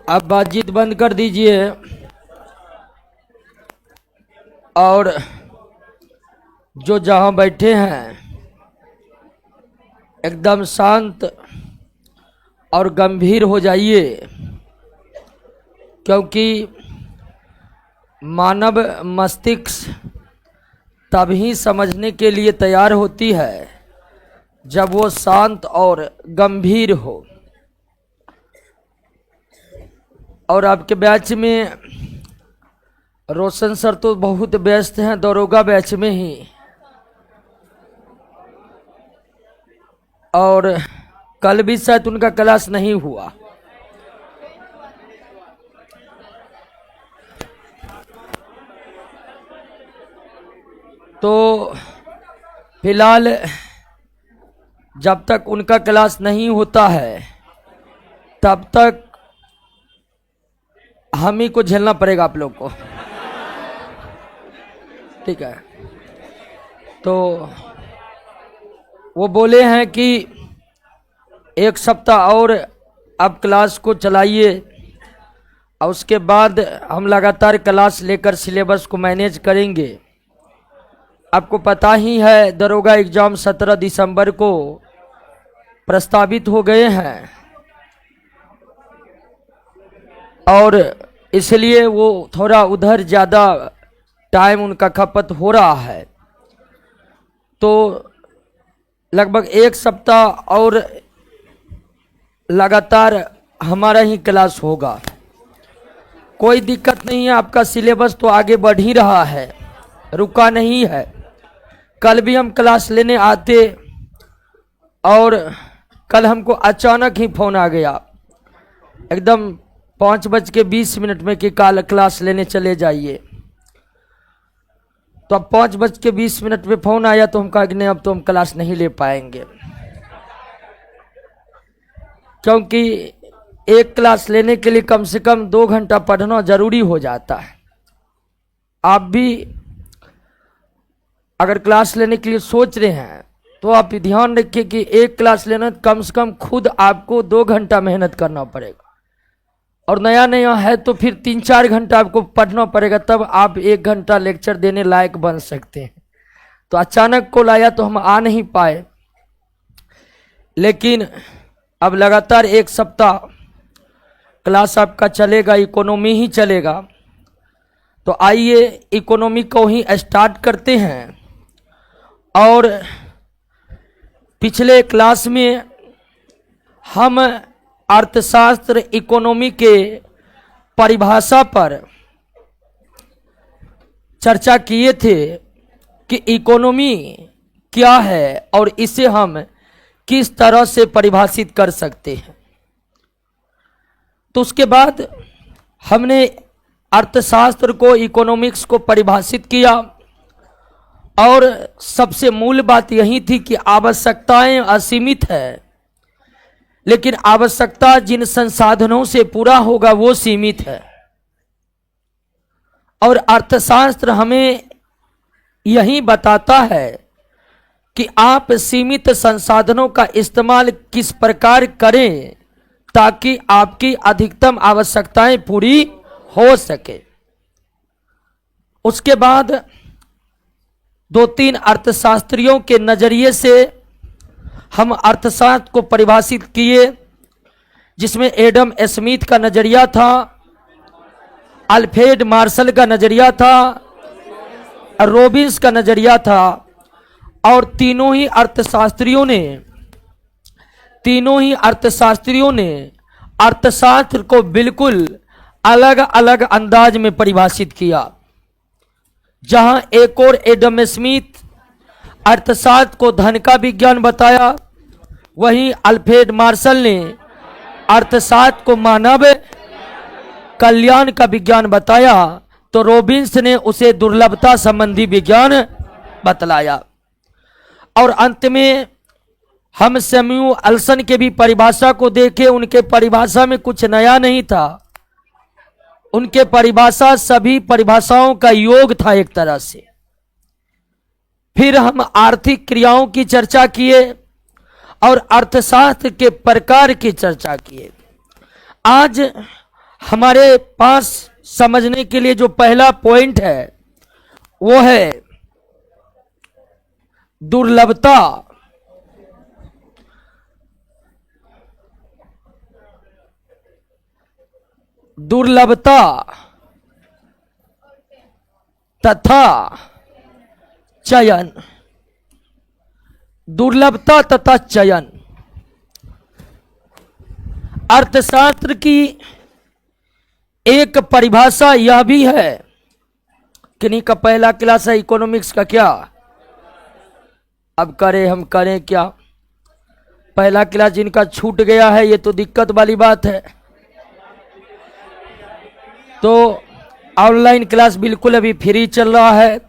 आप बातचीत बंद कर दीजिए और जो जहां बैठे हैं एकदम शांत और गंभीर हो जाइए, क्योंकि मानव मस्तिष्क तभी समझने के लिए तैयार होती है जब वो शांत और गंभीर हो। और आपके बैच में रोशन सर तो बहुत व्यस्त हैं दरोगा बैच में ही, और कल भी शायद उनका क्लास नहीं हुआ। तो फिलहाल जब तक उनका क्लास नहीं होता है तब तक हम ही को झेलना पड़ेगा आप लोग को, ठीक है। तो वो बोले हैं कि एक सप्ताह और आप क्लास को चलाइए और उसके बाद हम लगातार क्लास लेकर सिलेबस को मैनेज करेंगे। आपको पता ही है दरोगा एग्जाम 17 दिसंबर को प्रस्तावित हो गए हैं और इसलिए वो थोड़ा उधर ज़्यादा टाइम उनका खपत हो रहा है। तो लगभग एक सप्ताह और लगातार हमारा ही क्लास होगा। कोई दिक्कत नहीं है, आपका सिलेबस तो आगे बढ़ ही रहा है, रुका नहीं है। कल भी हम क्लास लेने आते और कल हमको अचानक ही फ़ोन आ गया एकदम 5:20 में कि कल क्लास लेने चले जाइए। तो अब 5:20 में फ़ोन आया तो हम कहा कि नहीं अब तो हम क्लास नहीं ले पाएंगे, क्योंकि एक क्लास लेने के लिए कम से कम 2 घंटा पढ़ना जरूरी हो जाता है। आप भी अगर क्लास लेने के लिए सोच रहे हैं तो आप ध्यान रखिए कि एक क्लास लेना कम से कम खुद आपको 2 घंटा मेहनत करना पड़ेगा, और नया नया है तो फिर 3-4 घंटा आपको पढ़ना पड़ेगा, तब आप 1 घंटा लेक्चर देने लायक बन सकते हैं। तो अचानक को लाया तो हम आ नहीं पाए, लेकिन अब लगातार एक सप्ताह क्लास आपका चलेगा, इकोनॉमी ही चलेगा। तो आइए इकोनॉमी को ही स्टार्ट करते हैं। और पिछले क्लास में हम अर्थशास्त्र इकोनॉमी के परिभाषा पर चर्चा किए थे कि इकोनॉमी क्या है और इसे हम किस तरह से परिभाषित कर सकते हैं। तो उसके बाद हमने अर्थशास्त्र को, इकोनॉमिक्स को परिभाषित किया और सबसे मूल बात यही थी कि आवश्यकताएं असीमित है, लेकिन आवश्यकता जिन संसाधनों से पूरा होगा वो सीमित है। और अर्थशास्त्र हमें यही बताता है कि आप सीमित संसाधनों का इस्तेमाल किस प्रकार करें ताकि आपकी अधिकतम आवश्यकताएं पूरी हो सके। उसके बाद 2-3 अर्थशास्त्रियों के नजरिए से हम अर्थशास्त्र को परिभाषित किए, जिसमें एडम स्मिथ का नजरिया था, अल्फ्रेड मार्शल का नजरिया था, रॉबिन्स का नजरिया था। और तीनों ही अर्थशास्त्रियों ने अर्थशास्त्र को बिल्कुल अलग अलग अंदाज में परिभाषित किया। जहां एक और एडम स्मिथ अर्थशास्त्र को धन का विज्ञान बताया, वहीं अल्फ्रेड मार्शल ने अर्थशास्त्र को मानव कल्याण का विज्ञान बताया तो रॉबिन्स ने उसे दुर्लभता संबंधी विज्ञान बतलाया। और अंत में हम सैमुअल्सन के भी परिभाषा को देखे, उनके परिभाषा में कुछ नया नहीं था, उनके परिभाषा सभी परिभाषाओं का योग था एक तरह से। फिर हम आर्थिक क्रियाओं की चर्चा किए और अर्थशास्त्र के प्रकार की चर्चा किए। आज हमारे पास समझने के लिए जो पहला पॉइंट है वो है दुर्लभता। दुर्लभता तथा चयन। दुर्लभता तथा चयन अर्थशास्त्र की एक परिभाषा यह भी है। किन्हीं का पहला क्लास है इकोनॉमिक्स का क्या? अब हम करें क्या? पहला क्लास जिनका छूट गया है ये तो दिक्कत वाली बात है। तो ऑनलाइन क्लास बिल्कुल अभी फ्री चल रहा है।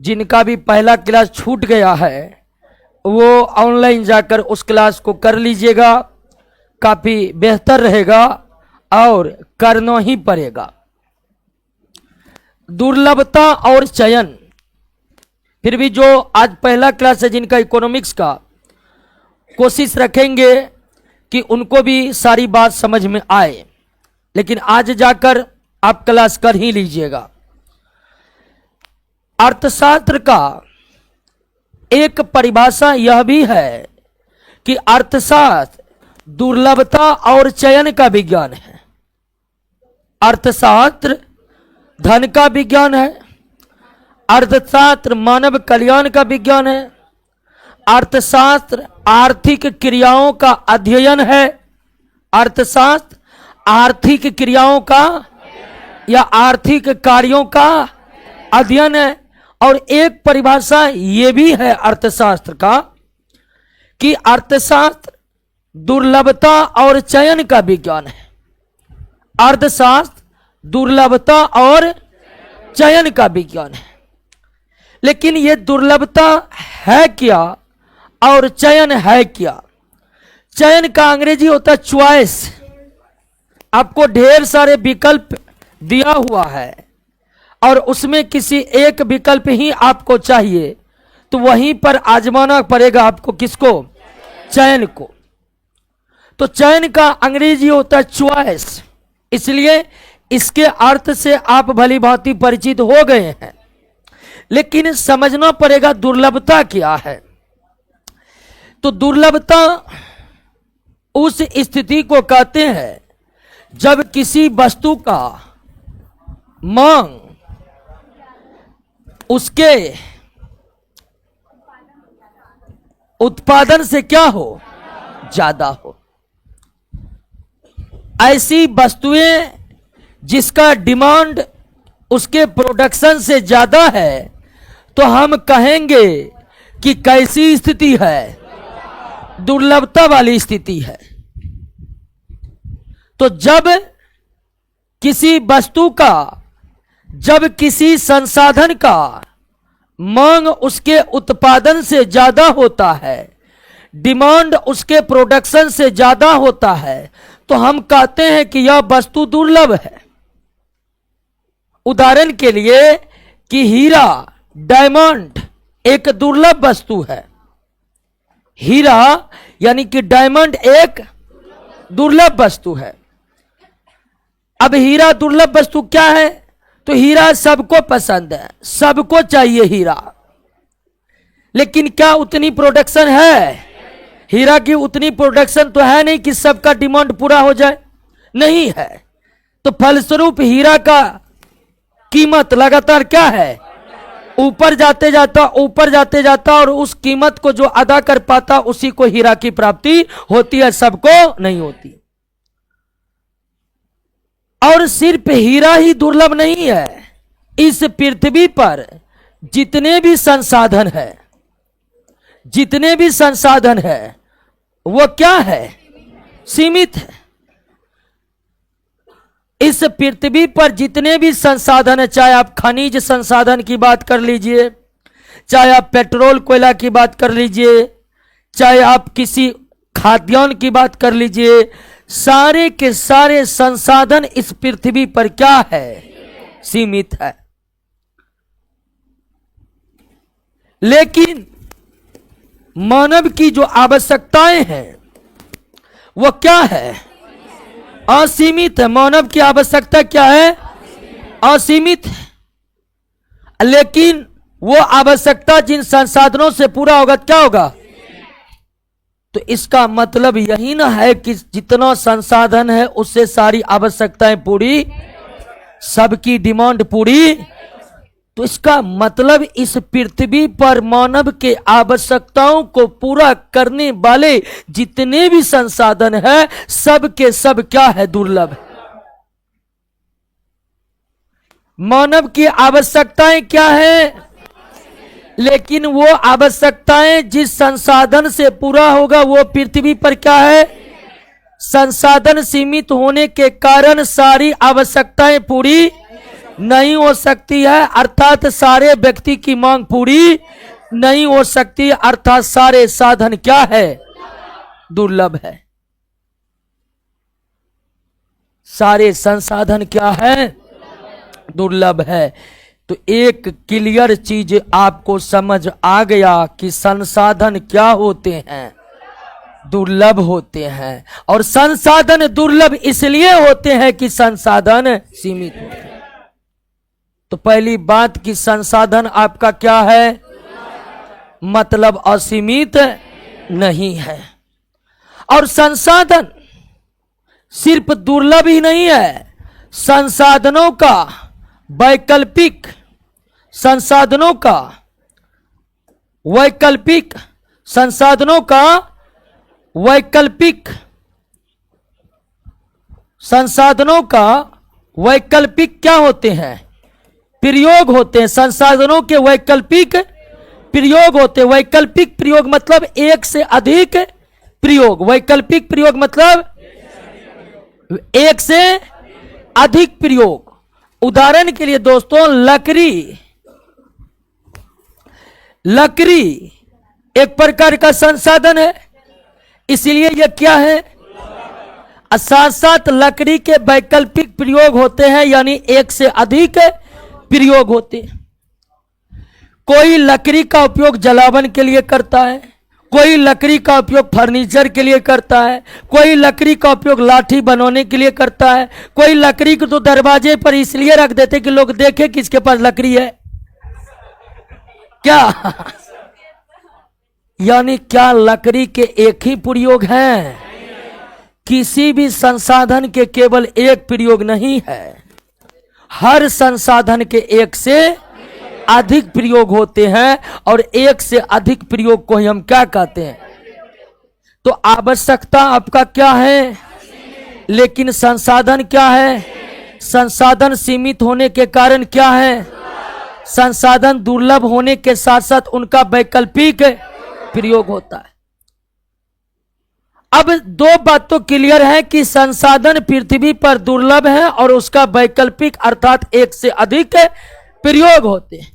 जिनका भी पहला क्लास छूट गया है वो ऑनलाइन जाकर उस क्लास को कर लीजिएगा, काफी बेहतर रहेगा और करना ही पड़ेगा। दुर्लभता और चयन। फिर भी जो आज पहला क्लास है जिनका इकोनॉमिक्स का, कोशिश रखेंगे कि उनको भी सारी बात समझ में आए, लेकिन आज जाकर आप क्लास कर ही लीजिएगा। अर्थशास्त्र का एक परिभाषा यह भी है कि अर्थशास्त्र दुर्लभता और चयन का विज्ञान है। अर्थशास्त्र धन का विज्ञान है, अर्थशास्त्र मानव कल्याण का विज्ञान है, अर्थशास्त्र आर्थिक क्रियाओं का अध्ययन है। अर्थशास्त्र आर्थिक क्रियाओं का या आर्थिक कार्यों का अध्ययन है। और एक परिभाषा ये भी है अर्थशास्त्र का कि अर्थशास्त्र दुर्लभता और चयन का विज्ञान है। अर्थशास्त्र दुर्लभता और चयन का विज्ञान है। लेकिन ये दुर्लभता है क्या और चयन है क्या? चयन का अंग्रेजी होता है चॉइस। आपको ढेर सारे विकल्प दिया हुआ है और उसमें किसी एक विकल्प ही आपको चाहिए, तो वहीं पर आजमाना पड़ेगा आपको। किसको? चयन को। तो चयन का अंग्रेजी होता है चॉइस। इसलिए इसके अर्थ से आप भली भांति परिचित हो गए हैं, लेकिन समझना पड़ेगा दुर्लभता क्या है। तो दुर्लभता उस स्थिति को कहते हैं जब किसी वस्तु का मांग उसके उत्पादन से क्या हो? ज्यादा हो। ऐसी वस्तुएं जिसका डिमांड उसके प्रोडक्शन से ज्यादा है तो हम कहेंगे कि कैसी स्थिति है? दुर्लभता वाली स्थिति है। तो जब किसी वस्तु का, जब किसी संसाधन का मांग उसके उत्पादन से ज्यादा होता है, डिमांड उसके प्रोडक्शन से ज्यादा होता है, तो हम कहते हैं कि यह वस्तु दुर्लभ है। उदाहरण के लिए कि हीरा, डायमंड एक दुर्लभ वस्तु है। हीरा यानी कि डायमंड एक दुर्लभ वस्तु है। अब हीरा दुर्लभ वस्तु क्या है? तो हीरा सबको पसंद है, सबको चाहिए हीरा, लेकिन क्या उतनी प्रोडक्शन है? हीरा की उतनी प्रोडक्शन तो है नहीं कि सबका डिमांड पूरा हो जाए, नहीं है। तो फलस्वरूप हीरा का कीमत लगातार क्या है? ऊपर जाते जाता और उस कीमत को जो अदा कर पाता उसी को हीरा की प्राप्ति होती है, सबको नहीं होती। और सिर्फ हीरा ही दुर्लभ नहीं है। इस पृथ्वी पर जितने भी संसाधन है वो क्या है? सीमित है। इस पृथ्वी पर जितने भी संसाधन है, चाहे आप खनिज संसाधन की बात कर लीजिए, चाहे आप पेट्रोल कोयला की बात कर लीजिए, चाहे आप किसी खाद्यान्न की बात कर लीजिए, सारे के सारे संसाधन इस पृथ्वी पर क्या है? सीमित है। लेकिन मानव की जो आवश्यकताएं हैं वो क्या है? असीमित है। मानव की आवश्यकता क्या है? असीमित है। लेकिन वो आवश्यकता जिन संसाधनों से पूरा होगा क्या होगा? तो इसका मतलब यही ना है कि जितना संसाधन है उससे सारी आवश्यकताएं पूरी, सबकी डिमांड पूरी। तो इसका मतलब इस पृथ्वी पर मानव के आवश्यकताओं को पूरा करने वाले जितने भी संसाधन है सब के सब क्या है? दुर्लभ। मानव की आवश्यकताएं क्या है? लेकिन वो आवश्यकताएं जिस संसाधन से पूरा होगा वो पृथ्वी पर क्या है? संसाधन सीमित होने के कारण सारी आवश्यकताएं पूरी नहीं हो सकती है, अर्थात सारे व्यक्ति की मांग पूरी नहीं हो सकती, अर्थात सारे साधन क्या है? दुर्लभ है। सारे संसाधन क्या है? दुर्लभ है। तो एक क्लियर चीज आपको समझ आ गया कि संसाधन क्या होते हैं? दुर्लभ होते हैं। और संसाधन दुर्लभ इसलिए होते हैं कि संसाधन सीमित होते हैं। तो पहली बात कि संसाधन आपका क्या है? मतलब असीमित नहीं है। और संसाधन सिर्फ दुर्लभ ही नहीं है, संसाधनों का वैकल्पिक, संसाधनों का वैकल्पिक, संसाधनों का वैकल्पिक, संसाधनों का वैकल्पिक क्या होते हैं? प्रयोग होते हैं। संसाधनों के वैकल्पिक प्रयोग होते हैं। वैकल्पिक प्रयोग मतलब एक से अधिक प्रयोग। वैकल्पिक प्रयोग मतलब एक से अधिक प्रयोग। उदाहरण के लिए दोस्तों, लकड़ी, लकड़ी एक प्रकार का संसाधन है, इसलिए यह क्या है? साथ साथ लकड़ी के वैकल्पिक प्रयोग होते हैं, यानी एक से अधिक प्रयोग होते हैं। कोई लकड़ी का उपयोग जलावन के लिए करता है, कोई लकड़ी का उपयोग फर्नीचर के लिए करता है, कोई लकड़ी का उपयोग लाठी बनाने के लिए करता है, कोई लकड़ी को तो दरवाजे पर इसलिए रख देते कि लोग देखें किसके पास लकड़ी है। क्या यानी क्या लकड़ी के एक ही प्रयोग हैं? किसी भी संसाधन के केवल एक प्रयोग नहीं है, हर संसाधन के एक से अधिक प्रयोग होते हैं। और एक से अधिक प्रयोग को हम क्या कहते हैं? तो आवश्यकता आपका क्या है? लेकिन संसाधन क्या है? संसाधन सीमित होने के कारण क्या है? संसाधन दुर्लभ होने के साथ साथ उनका वैकल्पिक प्रयोग होता है। अब दो बात तो क्लियर है कि संसाधन पृथ्वी पर दुर्लभ है और उसका वैकल्पिक अर्थात एक से अधिक प्रयोग होते हैं।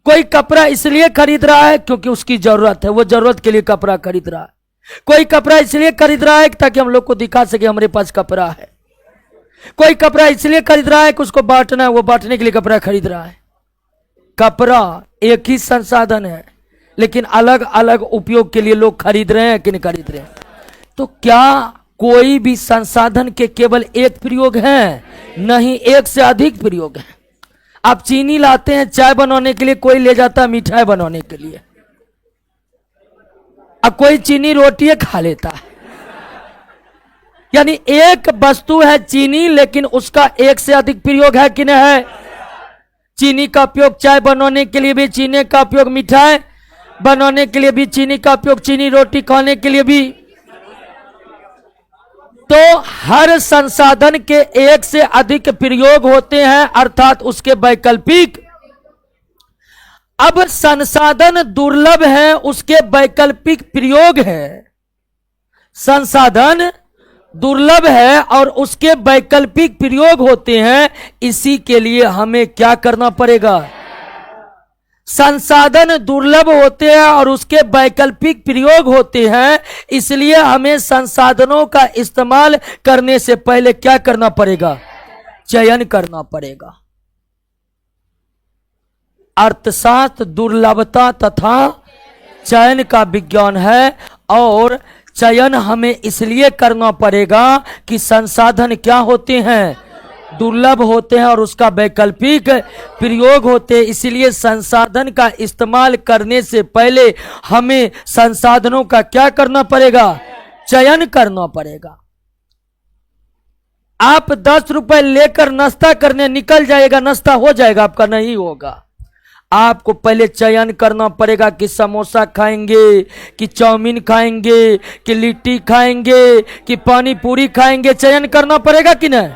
कोई कपड़ा इसलिए खरीद रहा है क्योंकि उसकी जरूरत है, वो जरूरत के लिए कपड़ा खरीद रहा है। कोई कपड़ा इसलिए खरीद रहा है ताकि हम लोग को दिखा सके हमारे पास कपड़ा है। कोई कपड़ा इसलिए खरीद रहा है कि उसको बांटना है, वो बांटने के लिए कपड़ा खरीद रहा है। कपड़ा एक ही संसाधन है, लेकिन अलग अलग उपयोग के लिए लोग खरीद रहे हैं कि नहीं खरीद रहे हैं। तो क्या कोई भी संसाधन के केवल एक प्रयोग है? नहीं, एक से अधिक प्रयोग है। आप चीनी लाते हैं चाय बनाने के लिए, कोई ले जाता है मिठाई बनाने के लिए, अब कोई चीनी रोटी खा लेता है। यानी एक वस्तु है चीनी, लेकिन उसका एक से अधिक प्रयोग है कि नहीं है? चीनी का उपयोग चाय बनाने के लिए भी, चीनी का उपयोग मिठाई बनाने के लिए भी, चीनी का उपयोग चीनी रोटी खाने के लिए भी। तो हर संसाधन के एक से अधिक प्रयोग होते हैं, अर्थात उसके वैकल्पिक। अब संसाधन दुर्लभ है, उसके वैकल्पिक प्रयोग है। संसाधन दुर्लभ है और उसके वैकल्पिक प्रयोग होते हैं, इसी के लिए हमें क्या करना पड़ेगा? संसाधन दुर्लभ होते हैं और उसके वैकल्पिक प्रयोग होते हैं, इसलिए हमें संसाधनों का इस्तेमाल करने से पहले क्या करना पड़ेगा? चयन करना पड़ेगा। अर्थशास्त्र दुर्लभता तथा चयन का विज्ञान है और चयन हमें इसलिए करना पड़ेगा कि संसाधन क्या होते हैं? दुर्लभ होते हैं और उसका वैकल्पिक प्रयोग होते हैं, इसलिए संसाधन का इस्तेमाल करने से पहले हमें संसाधनों का क्या करना पड़ेगा? चयन करना पड़ेगा। आप 10 रुपए लेकर नाश्ता करने निकल जाएगा, नाश्ता हो जाएगा आपका? नहीं होगा। आपको पहले चयन करना पड़ेगा कि समोसा खाएंगे कि चाउमीन खाएंगे कि लिट्टी खाएंगे कि पानी पूरी खाएंगे। चयन करना पड़ेगा कि नहीं?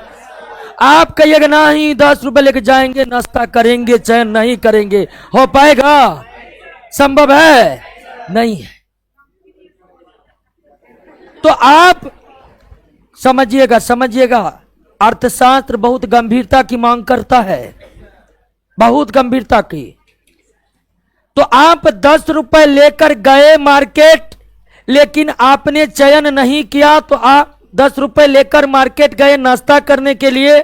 आप कहिएगा नहीं 10 रुपए लेकर जाएंगे नाश्ता करेंगे, चयन नहीं करेंगे, हो पाएगा? संभव है? नहीं है। तो आप समझिएगा, अर्थशास्त्र बहुत गंभीरता की मांग करता है, बहुत गंभीरता की। तो आप 10 रुपए लेकर गए मार्केट, लेकिन आपने चयन नहीं किया, तो आप 10 रुपए लेकर मार्केट गए नाश्ता करने के लिए,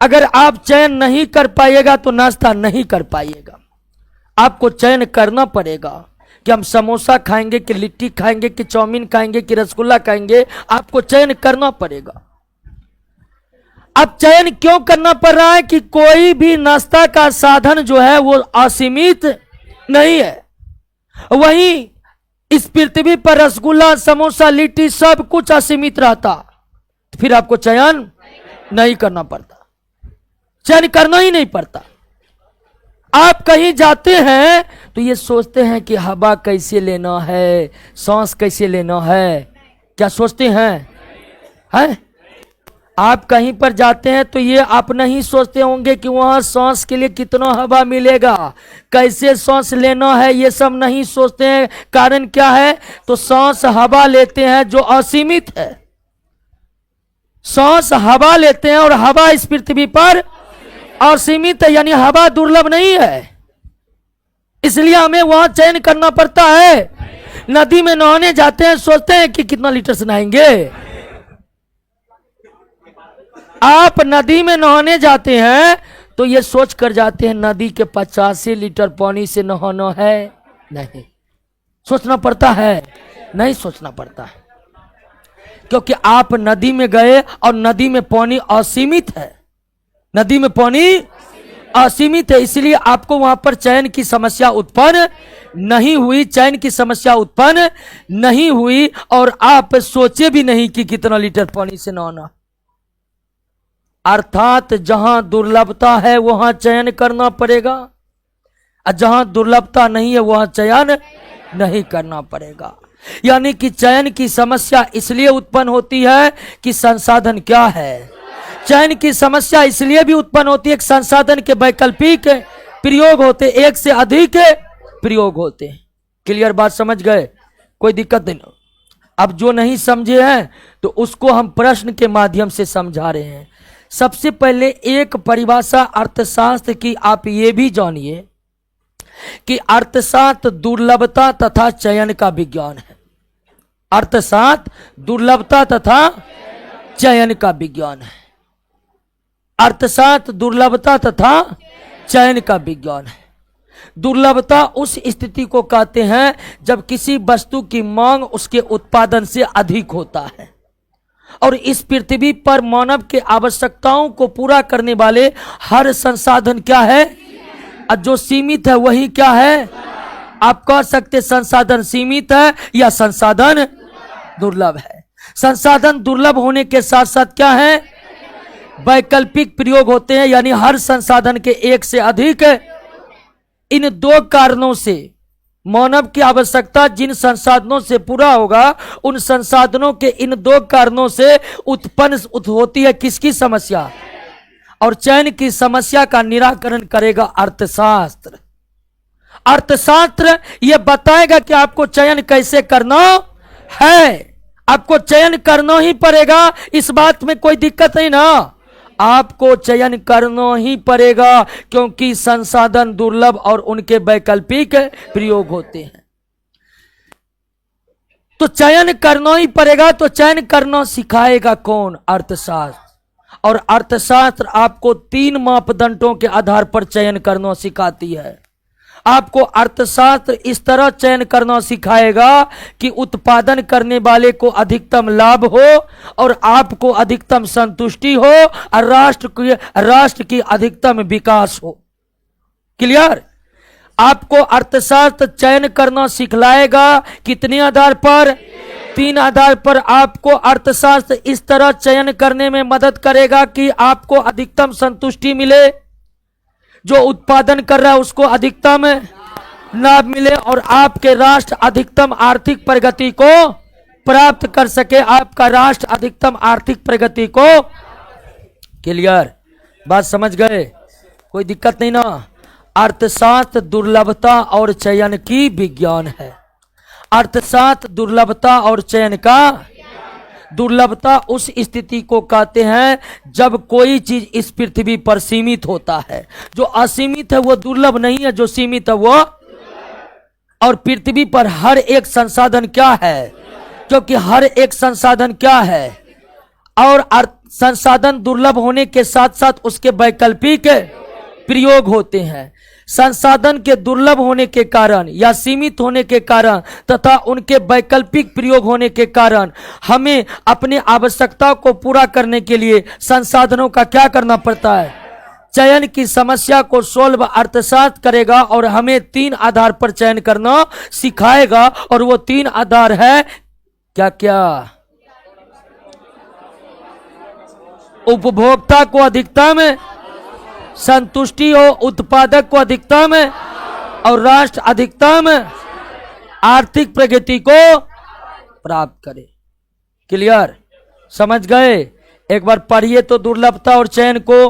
अगर आप चयन नहीं कर पाइएगा तो नाश्ता नहीं कर पाइएगा। आपको चयन करना पड़ेगा कि हम समोसा खाएंगे कि लिट्टी खाएंगे कि चाउमीन खाएंगे कि रसगुल्ला खाएंगे। आपको चयन करना पड़ेगा। अब चयन क्यों करना पड़ रहा है कि कोई भी नाश्ता का साधन जो है वो असीमित नहीं है। वहीं इस पृथ्वी पर रसगुल्ला, समोसा, लिट्टी सब कुछ असीमित रहता, तो फिर आपको चयन नहीं करना पड़ता, चयन करना ही नहीं पड़ता। आप कहीं जाते हैं तो ये सोचते हैं कि हवा कैसे लेना है, सांस कैसे लेना है, क्या सोचते हैं? आप कहीं पर जाते हैं तो ये आप नहीं सोचते होंगे कि वहां सांस के लिए कितना हवा मिलेगा, कैसे सांस लेना है, ये सब नहीं सोचते हैं। कारण क्या है? तो सांस हवा लेते हैं जो असीमित है, सांस हवा लेते हैं और हवा इस पृथ्वी पर असीमित है, यानी हवा दुर्लभ नहीं है, इसलिए हमें वहां चयन करना पड़ता है। नदी में नहाने जाते हैं, सोचते हैं कि कितना लीटर से नहाएंगे। आप नदी में नहाने जाते हैं तो ये सोच कर जाते हैं नदी के 85 लीटर पानी से नहाना है? नहीं सोचना पड़ता है, नहीं सोचना पड़ता है, क्योंकि आप नदी में गए और नदी में पानी असीमित है, नदी में पानी असीमित है, इसलिए आपको वहां पर चयन की समस्या उत्पन्न नहीं हुई, चयन की समस्या उत्पन्न नहीं हुई और आप सोचे भी नहीं कि कितना लीटर पानी से नहाना। अर्थात जहां दुर्लभता है वहां चयन करना पड़ेगा और जहां दुर्लभता नहीं है वहां चयन नहीं करना पड़ेगा। यानी कि चयन की समस्या इसलिए उत्पन्न होती है कि संसाधन क्या है। चयन की समस्या इसलिए भी उत्पन्न होती है कि संसाधन के वैकल्पिक प्रयोग होते, एक से अधिक प्रयोग होते। क्लियर बात समझ गए? कोई दिक्कत नहीं। अब जो नहीं समझे हैं तो उसको हम प्रश्न के माध्यम से समझा रहे हैं। सबसे पहले एक परिभाषा अर्थशास्त्र की आप ये भी जानिए कि अर्थशास्त्र दुर्लभता तथा चयन का विज्ञान है। अर्थशास्त्र दुर्लभता तथा चयन का विज्ञान है। अर्थशास्त्र दुर्लभता तथा चयन का विज्ञान है। दुर्लभता उस स्थिति को कहते हैं जब किसी वस्तु की मांग उसके उत्पादन से अधिक होता है और इस पृथ्वी पर मानव के आवश्यकताओं को पूरा करने वाले हर संसाधन क्या है? और जो सीमित है वही क्या है? आप कह सकते संसाधन सीमित है या संसाधन दुर्लभ है। संसाधन दुर्लभ होने के साथ साथ क्या है? वैकल्पिक प्रयोग होते हैं, यानी हर संसाधन के एक से अधिक। इन दो कारणों से मानव की आवश्यकता जिन संसाधनों से पूरा होगा उन संसाधनों के इन दो कारणों से उत्पन्न होती है किसकी समस्या? और चयन की समस्या का निराकरण करेगा अर्थशास्त्र। अर्थशास्त्र यह बताएगा कि आपको चयन कैसे करना है। आपको चयन करना ही पड़ेगा, इस बात में कोई दिक्कत नहीं ना। आपको चयन करना ही पड़ेगा क्योंकि संसाधन दुर्लभ और उनके वैकल्पिक प्रयोग होते हैं। तो चयन करना ही पड़ेगा। तो चयन करना सिखाएगा कौन? अर्थशास्त्र। और अर्थशास्त्र आपको 3 मापदंडों के आधार पर चयन करना सिखाती है। आपको अर्थशास्त्र इस तरह चयन करना सिखाएगा कि उत्पादन करने वाले को अधिकतम लाभ हो और आपको अधिकतम संतुष्टि हो और राष्ट्र की अधिकतम विकास हो। क्लियर? आपको अर्थशास्त्र चयन करना सिखलाएगा कितने आधार पर? 3 आधार पर। आपको अर्थशास्त्र इस तरह चयन करने में मदद करेगा कि आपको अधिकतम संतुष्टि मिले, जो उत्पादन कर रहा है उसको अधिकतम लाभ मिले और आपके राष्ट्र अधिकतम आर्थिक प्रगति को प्राप्त कर सके। आपका राष्ट्र अधिकतम आर्थिक प्रगति को। क्लियर? बात समझ गए? कोई दिक्कत नहीं ना। अर्थशास्त्र दुर्लभता और चयन की विज्ञान है। अर्थशास्त्र दुर्लभता और चयन का। दुर्लभता उस स्थिति को कहते हैं जब कोई चीज इस पृथ्वी पर सीमित होता है। जो असीमित है वो दुर्लभ नहीं है, जो सीमित है वो। और पृथ्वी पर हर एक संसाधन क्या है? क्योंकि हर एक संसाधन क्या है? और संसाधन दुर्लभ होने के साथ साथ उसके वैकल्पिक प्रयोग होते हैं। संसाधन के दुर्लभ होने के कारण या सीमित होने के कारण तथा उनके वैकल्पिक प्रयोग होने के कारण हमें अपनी आवश्यकताओं को पूरा करने के लिए संसाधनों का क्या करना पड़ता है? चयन की समस्या को सोल्व अर्थशास्त्र करेगा और हमें 3 आधार पर चयन करना सिखाएगा। और वो 3 आधार है क्या क्या? उपभोक्ता को अधिकतम संतुष्टि हो, उत्पादक को अधिकतम और राष्ट्र अधिकतम आर्थिक प्रगति को प्राप्त करे। क्लियर? समझ गए? एक बार पढ़िए तो दुर्लभता और चयन को।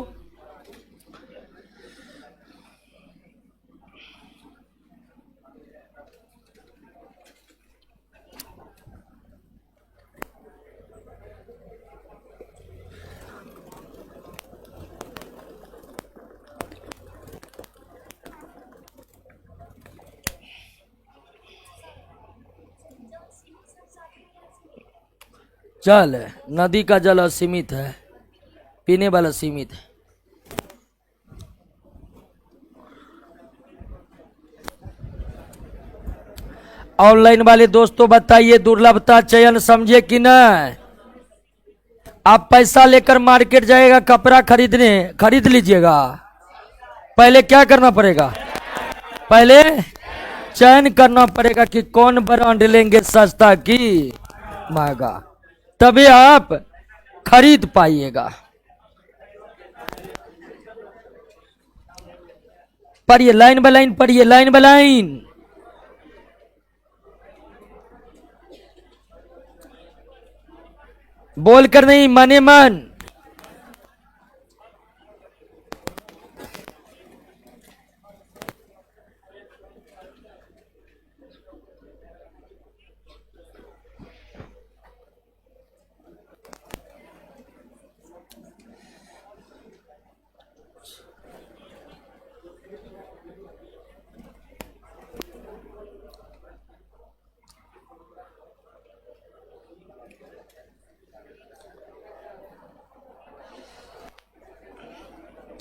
जल, नदी का जल असीमित है, पीने वाला सीमित है। ऑनलाइन वाले दोस्तों बताइए दुर्लभता चयन समझे कि नहीं? आप पैसा लेकर मार्केट जाएगा कपड़ा खरीदने, खरीद लीजिएगा। पहले क्या करना पड़ेगा? पहले चयन करना पड़ेगा कि कौन ब्रांड लेंगे, सस्ता की महंगा, तभी आप खरीद पाइएगा। पढ़िए, लाइन बाय लाइन पढ़िए, लाइन बाय लाइन। बोलकर नहीं, मने मन।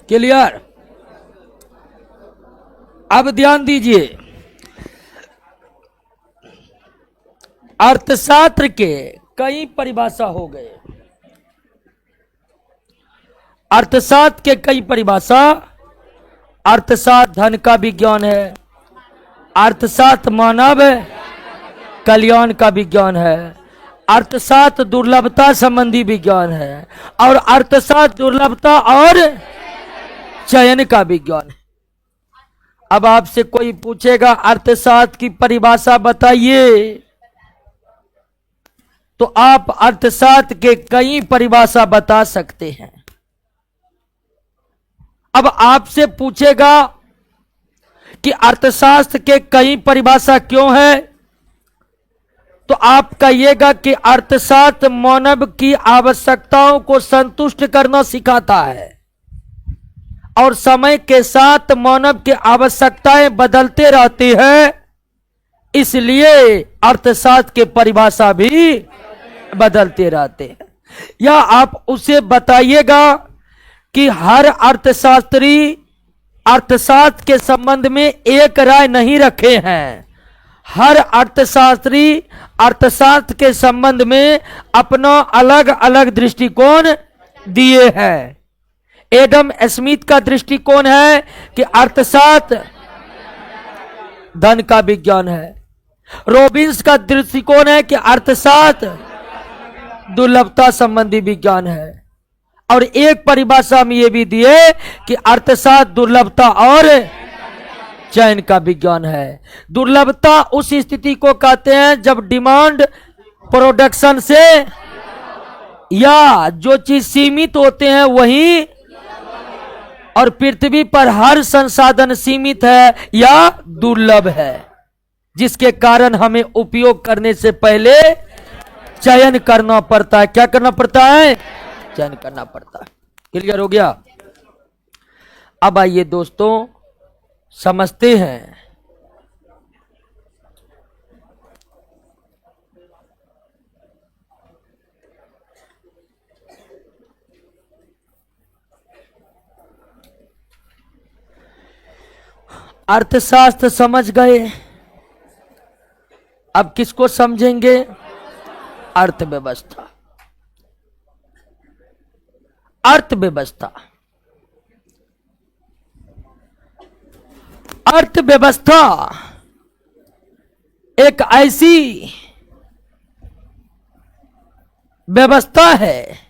क्लियर? अब ध्यान दीजिए, अर्थशास्त्र के कई परिभाषा हो गए। अर्थशास्त्र के कई परिभाषा। अर्थशास्त्र धन का विज्ञान है, अर्थशास्त्र मानव कल्याण का विज्ञान है, अर्थशास्त्र दुर्लभता संबंधी विज्ञान है और अर्थशास्त्र दुर्लभता और चयन का विज्ञान है। अब आपसे कोई पूछेगा अर्थशास्त्र की परिभाषा बताइए, तो आप अर्थशास्त्र के कई परिभाषा बता सकते हैं। अब आपसे पूछेगा कि अर्थशास्त्र के कई परिभाषा क्यों है, तो आप कहिएगा कि अर्थशास्त्र मानव की आवश्यकताओं को संतुष्ट करना सिखाता है और समय के साथ मानव की आवश्यकताएं बदलते रहती है, इसलिए अर्थशास्त्र के परिभाषा भी बदलते रहते हैं। या आप उसे बताइएगा कि हर अर्थशास्त्री अर्थशास्त्र के संबंध में एक राय नहीं रखे हैं। हर अर्थशास्त्री अर्थशास्त्र के संबंध में अपना अलग अलग दृष्टिकोण दिए हैं। एडम स्मिथ का दृष्टिकोण है कि अर्थशास्त्र धन का विज्ञान है। रॉबिन्स का दृष्टिकोण है कि अर्थशास्त्र दुर्लभता संबंधी विज्ञान है। और एक परिभाषा में यह भी दिए कि अर्थशास्त्र दुर्लभता और चयन का विज्ञान है। दुर्लभता उस स्थिति को कहते हैं जब डिमांड प्रोडक्शन से, या जो चीज सीमित होते हैं वही, और पृथ्वी पर हर संसाधन सीमित है या दुर्लभ है, जिसके कारण हमें उपयोग करने से पहले चयन करना पड़ता है। क्या करना पड़ता है? चयन करना पड़ता है। क्लियर हो गया? अब आइए दोस्तों समझते हैं अर्थशास्त्र समझ गए, अब किसको समझेंगे? अर्थव्यवस्था। अर्थव्यवस्था अर्थव्यवस्था एक ऐसी व्यवस्था है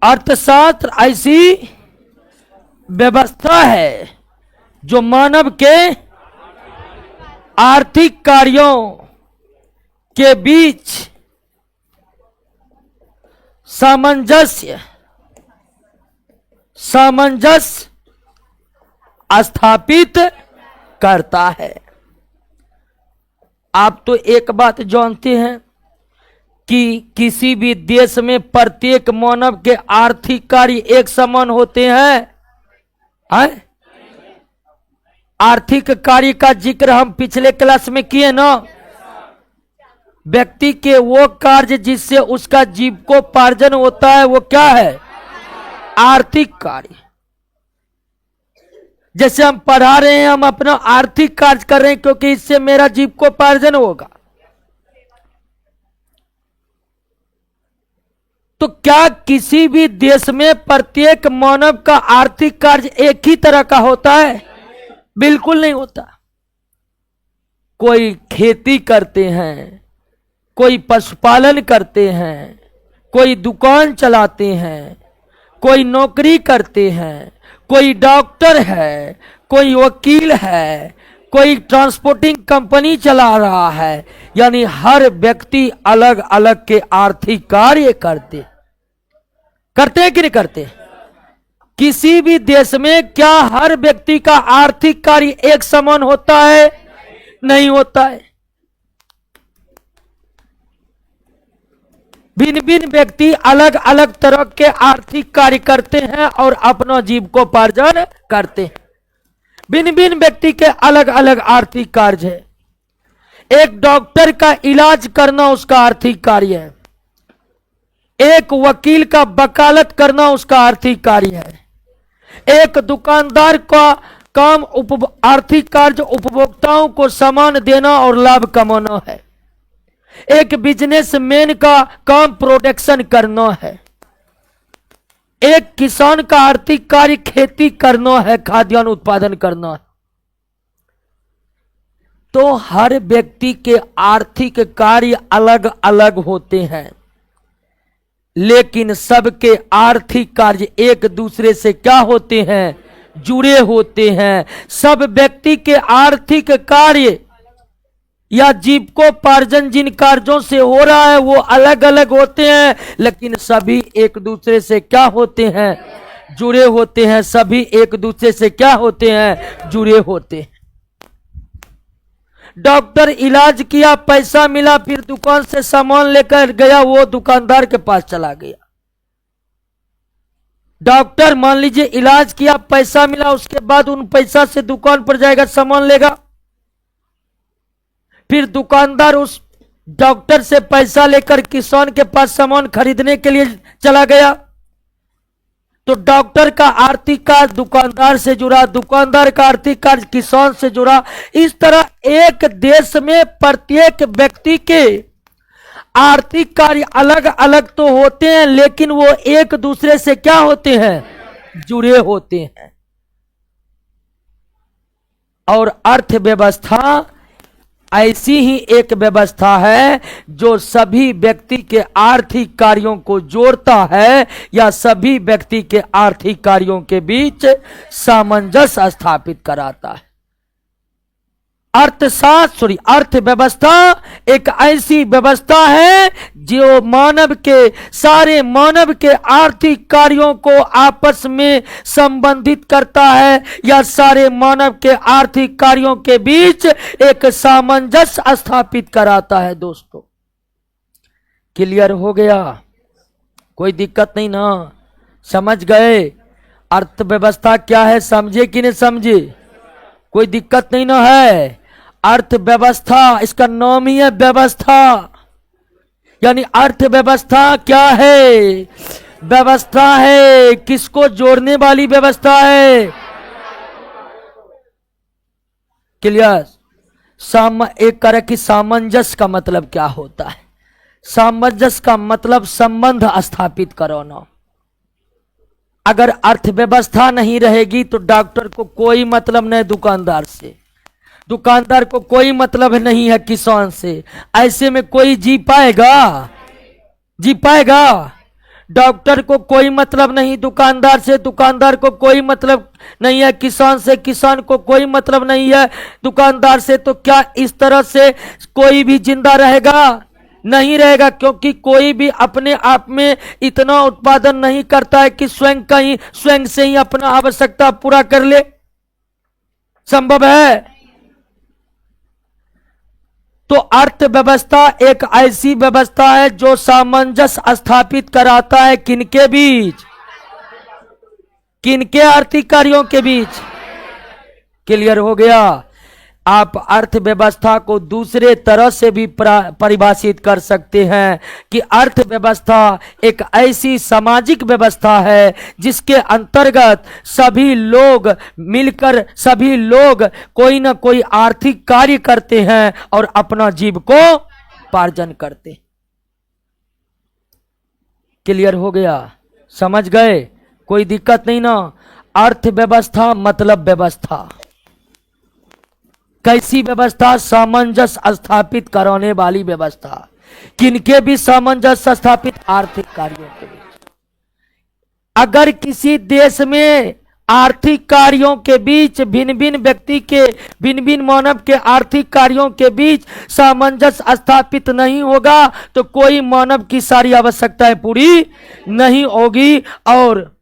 अर्थशास्त्र ऐसी व्यवस्था है जो मानव के आर्थिक कार्यों के बीच सामंजस्य स्थापित करता है। आप तो एक बात जानते हैं कि किसी भी देश में प्रत्येक मानव के आर्थिक कार्य एक समान होते हैं। आर्थिक कार्य का जिक्र हम पिछले क्लास में किए ना। व्यक्ति के वो कार्य जिससे उसका जीविकोपार्जन होता है वो क्या है? आर्थिक कार्य। जैसे हम पढ़ा रहे हैं, हम अपना आर्थिक कार्य कर रहे हैं क्योंकि इससे मेरा जीविकोपार्जन होगा। तो क्या किसी भी देश में प्रत्येक मानव का आर्थिक कार्य एक ही तरह का होता है? बिल्कुल नहीं होता। कोई खेती करते हैं, कोई पशुपालन करते हैं, कोई दुकान चलाते हैं, कोई नौकरी करते हैं, कोई डॉक्टर है, कोई वकील है, कोई ट्रांसपोर्टिंग कंपनी चला रहा है। यानी हर व्यक्ति अलग अलग के आर्थिक कार्य करते हैं कि नहीं करते? किसी भी देश में क्या हर व्यक्ति का आर्थिक कार्य एक समान होता है? नहीं होता है। भिन्न भिन्न व्यक्ति अलग अलग तरह के आर्थिक कार्य करते हैं और अपना जीविकोपार्जन करते हैं। भिन्न भिन्न व्यक्ति के अलग अलग आर्थिक कार्य है। एक डॉक्टर का इलाज करना उसका आर्थिक कार्य है। एक वकील का वकालत करना उसका आर्थिक कार्य है। एक दुकानदार का काम आर्थिक कार्य उपभोक्ताओं को सामान देना और लाभ कमाना है। एक बिजनेसमैन का काम प्रोडक्शन करना है। एक किसान का आर्थिक कार्य खेती करना है, खाद्यान्न उत्पादन करना है। तो हर व्यक्ति के आर्थिक कार्य अलग अलग होते हैं, लेकिन सबके आर्थिक कार्य एक दूसरे से क्या होते हैं? जुड़े होते हैं। सब व्यक्ति के आर्थिक कार्य या जीविकोपार्जन जिन कार्यों से हो रहा है वो अलग अलग होते हैं, लेकिन सभी एक दूसरे से क्या होते हैं, जुड़े होते हैं। सभी एक दूसरे से क्या होते हैं, जुड़े होते हैं। डॉक्टर इलाज किया, पैसा मिला, फिर दुकान से सामान लेकर गया, वो दुकानदार के पास चला गया। डॉक्टर मान लीजिए इलाज किया, पैसा मिला, उसके बाद उन पैसा से दुकान पर जाएगा, सामान लेगा। फिर दुकानदार उस डॉक्टर से पैसा लेकर किसान के पास सामान खरीदने के लिए चला गया। तो डॉक्टर का आर्थिक कार्य दुकानदार से जुड़ा, दुकानदार का आर्थिक कार्य किसान से जुड़ा। इस तरह एक देश में प्रत्येक व्यक्ति के आर्थिक कार्य अलग अलग तो होते हैं, लेकिन वो एक दूसरे से क्या होते हैं, जुड़े होते हैं। और अर्थव्यवस्था ऐसी ही एक व्यवस्था है जो सभी व्यक्ति के आर्थिक कार्यों को जोड़ता है या सभी व्यक्ति के आर्थिक कार्यों के बीच सामंजस्य स्थापित कराता है। अर्थव्यवस्था एक ऐसी व्यवस्था है जो सारे मानव के आर्थिक कार्यों को आपस में संबंधित करता है या सारे मानव के आर्थिक कार्यों के बीच एक सामंजस्य स्थापित कराता है। दोस्तों क्लियर हो गया? कोई दिक्कत नहीं ना? समझ गए अर्थव्यवस्था क्या है? समझे कि नहीं समझे? कोई दिक्कत नहीं ना है? अर्थव्यवस्था इसका नाम ही है व्यवस्था, यानी अर्थव्यवस्था क्या है? व्यवस्था है, किसको जोड़ने वाली व्यवस्था है। क्लियर? एक तरह की सामंजस्य का मतलब क्या होता है? सामंजस्य का मतलब संबंध स्थापित कराना। अगर अर्थव्यवस्था नहीं रहेगी तो डॉक्टर को कोई मतलब नहीं दुकानदार से, दुकानदार को कोई मतलब नहीं है किसान से। ऐसे में कोई जी पाएगा? जी पाएगा? डॉक्टर को कोई मतलब नहीं दुकानदार से, दुकानदार को कोई मतलब नहीं है किसान से, किसान को कोई मतलब नहीं है दुकानदार से। तो क्या इस तरह से कोई भी जिंदा रहेगा? नहीं रहेगा, क्योंकि कोई भी अपने आप में इतना उत्पादन नहीं करता है कि स्वयं से ही अपना आवश्यकता पूरा कर ले। संभव है? तो अर्थव्यवस्था एक ऐसी व्यवस्था है जो सामंजस्य स्थापित कराता है किनके बीच? किनके आर्थिक कार्यों के बीच? क्लियर हो गया? आप अर्थव्यवस्था को दूसरे तरह से भी परिभाषित कर सकते हैं कि अर्थव्यवस्था एक ऐसी सामाजिक व्यवस्था है जिसके अंतर्गत सभी लोग मिलकर, सभी लोग कोई ना कोई आर्थिक कार्य करते हैं और अपना जीविकोपार्जन करते हैं। क्लियर हो गया? समझ गए? कोई दिक्कत नहीं ना? अर्थव्यवस्था मतलब व्यवस्था। कैसी व्यवस्था? सामंजस्य स्थापित कराने वाली व्यवस्था। किनके भी सामंजस्य स्थापित? आर्थिक कार्यों के बीच। अगर किसी देश में आर्थिक कार्यों के बीच भिन्न भिन्न व्यक्ति के, भिन्न भिन्न मानव के आर्थिक कार्यों के बीच सामंजस्य स्थापित नहीं होगा तो कोई मानव की सारी आवश्यकताएं पूरी नहीं होगी। और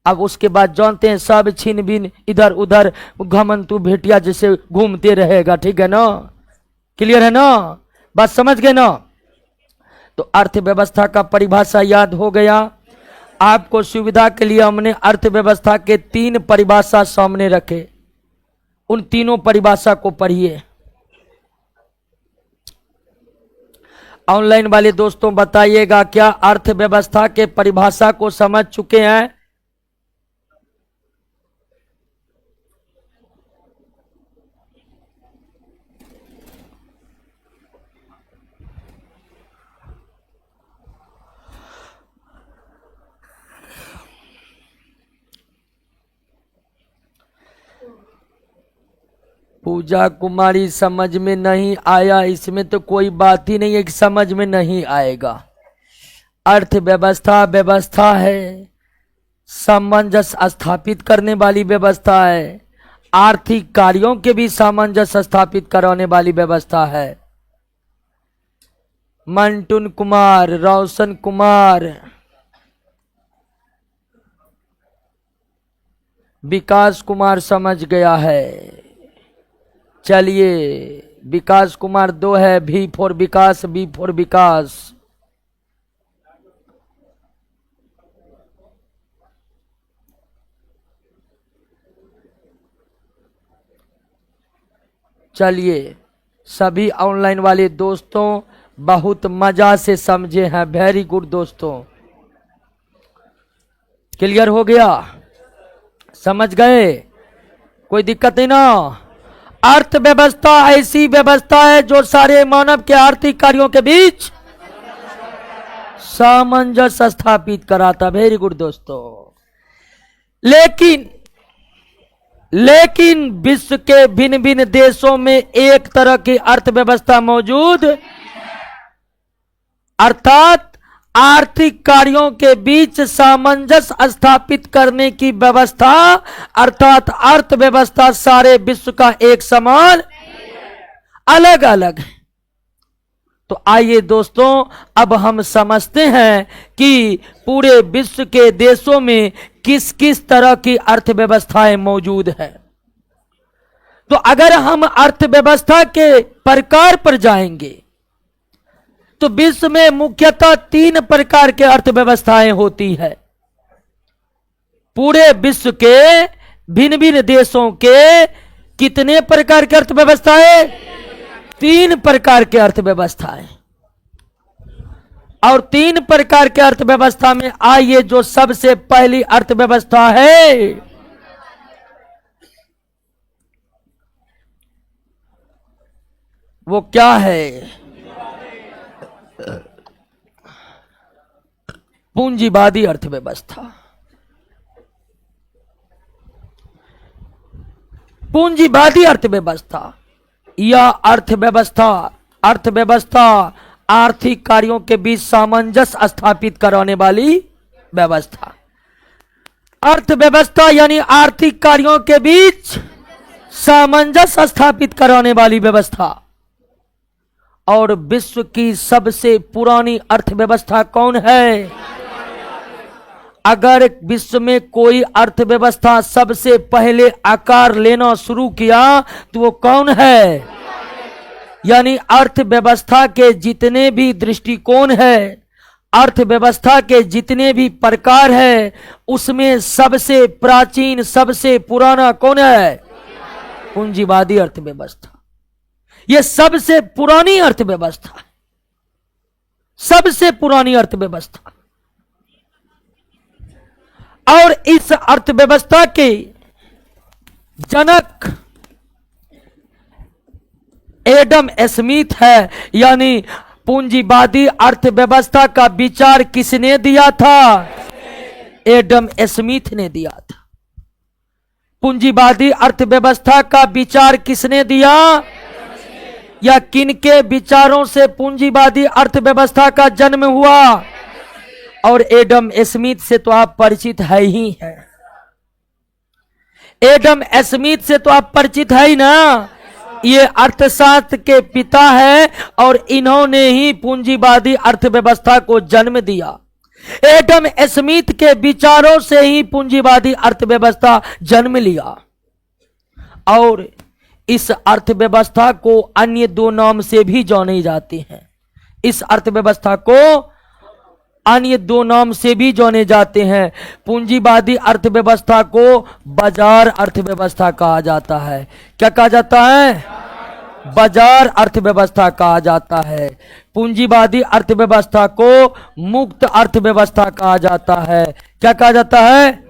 अब उसके बाद जानते हैं सब छीन बीन इधर उधर घमंतु भेटिया जैसे घूमते रहेगा। ठीक है ना? क्लियर है ना? बात समझ गए ना? तो अर्थव्यवस्था का परिभाषा याद हो गया। आपको सुविधा के लिए हमने अर्थव्यवस्था के 3 परिभाषा सामने रखे, उन तीनों परिभाषा को पढ़िए। ऑनलाइन वाले दोस्तों बताइएगा क्या अर्थव्यवस्था के परिभाषा को समझ चुके हैं? पूजा कुमारी समझ में नहीं आया, इसमें तो कोई बात ही नहीं है कि समझ में नहीं आएगा। अर्थव्यवस्था व्यवस्था है, सामंजस्य स्थापित करने वाली व्यवस्था है। आर्थिक कार्यों के बीच सामंजस्य स्थापित कराने वाली व्यवस्था है। मंटून कुमार, रोशन कुमार, विकास कुमार समझ गया है। चलिए, विकास कुमार 2 है, V for Vikas, B for Vikas. चलिए, सभी ऑनलाइन वाले दोस्तों बहुत मजा से समझे हैं। वेरी गुड दोस्तों, क्लियर हो गया, समझ गए, कोई दिक्कत नहीं ना। अर्थव्यवस्था ऐसी व्यवस्था है जो सारे मानव के आर्थिक कार्यों के बीच सामंजस्य स्थापित कराता। वेरी गुड दोस्तों। लेकिन विश्व के भिन्न भिन्न देशों में एक तरह की अर्थव्यवस्था मौजूद, अर्थात आर्थिक कार्यों के बीच सामंजस्य स्थापित करने की व्यवस्था, अर्थात अर्थव्यवस्था सारे विश्व का एक समान अलग अलग है। तो आइए दोस्तों, अब हम समझते हैं कि पूरे विश्व के देशों में किस किस तरह की अर्थव्यवस्थाएं मौजूद है। तो अगर हम अर्थव्यवस्था के प्रकार पर जाएंगे तो विश्व में मुख्यतः 3 प्रकार के अर्थव्यवस्थाएं होती है। पूरे विश्व के भिन्न भिन्न देशों के कितने प्रकार की अर्थव्यवस्थाएं? 3 प्रकार की अर्थव्यवस्थाएं। और 3 प्रकार के अर्थव्यवस्था में आइए, जो सबसे पहली अर्थव्यवस्था है वो क्या है? पूंजीवादी अर्थव्यवस्था। पूंजीवादी अर्थव्यवस्था या अर्थव्यवस्था आर्थिक कार्यों के बीच सामंजस्य स्थापित कराने वाली व्यवस्था। अर्थव्यवस्था यानी आर्थिक कार्यों के बीच सामंजस्य स्थापित कराने वाली व्यवस्था। और विश्व की सबसे पुरानी अर्थव्यवस्था कौन है? अगर विश्व में कोई अर्थव्यवस्था सबसे पहले आकार लेना शुरू किया तो वो कौन है? यानी अर्थव्यवस्था के जितने भी दृष्टिकोण है, अर्थव्यवस्था के जितने भी प्रकार है, उसमें सबसे प्राचीन, सबसे पुराना कौन है? पूंजीवादी अर्थव्यवस्था। यह सबसे पुरानी अर्थव्यवस्था है, सबसे पुरानी अर्थव्यवस्था। और इस अर्थव्यवस्था के जनक एडम स्मिथ है। यानी पूंजीवादी अर्थव्यवस्था का विचार किसने दिया था? एडम स्मिथ ने दिया था। पूंजीवादी अर्थव्यवस्था का विचार किसने दिया? या किनके विचारों से पूंजीवादी अर्थव्यवस्था का जन्म हुआ? और एडम स्मिथ से तो आप परिचित है ही हैं। एडम स्मिथ से तो आप परिचित है ही ना। ये अर्थशास्त्र के पिता है और इन्होंने ही पूंजीवादी अर्थव्यवस्था को जन्म दिया। एडम स्मिथ के विचारों से ही पूंजीवादी अर्थव्यवस्था जन्म लिया। और इस अर्थव्यवस्था को अन्य 2 नाम से भी जाने जाते हैं। इस अर्थव्यवस्था को अन्य 2 नाम से भी जाने जाते हैं। पूंजीवादी अर्थव्यवस्था को बाजार अर्थव्यवस्था कहा जाता है। क्या कहा जाता है? बाजार अर्थव्यवस्था कहा जाता है। पूंजीवादी अर्थव्यवस्था को मुक्त अर्थव्यवस्था कहा जाता है। क्या कहा जाता है?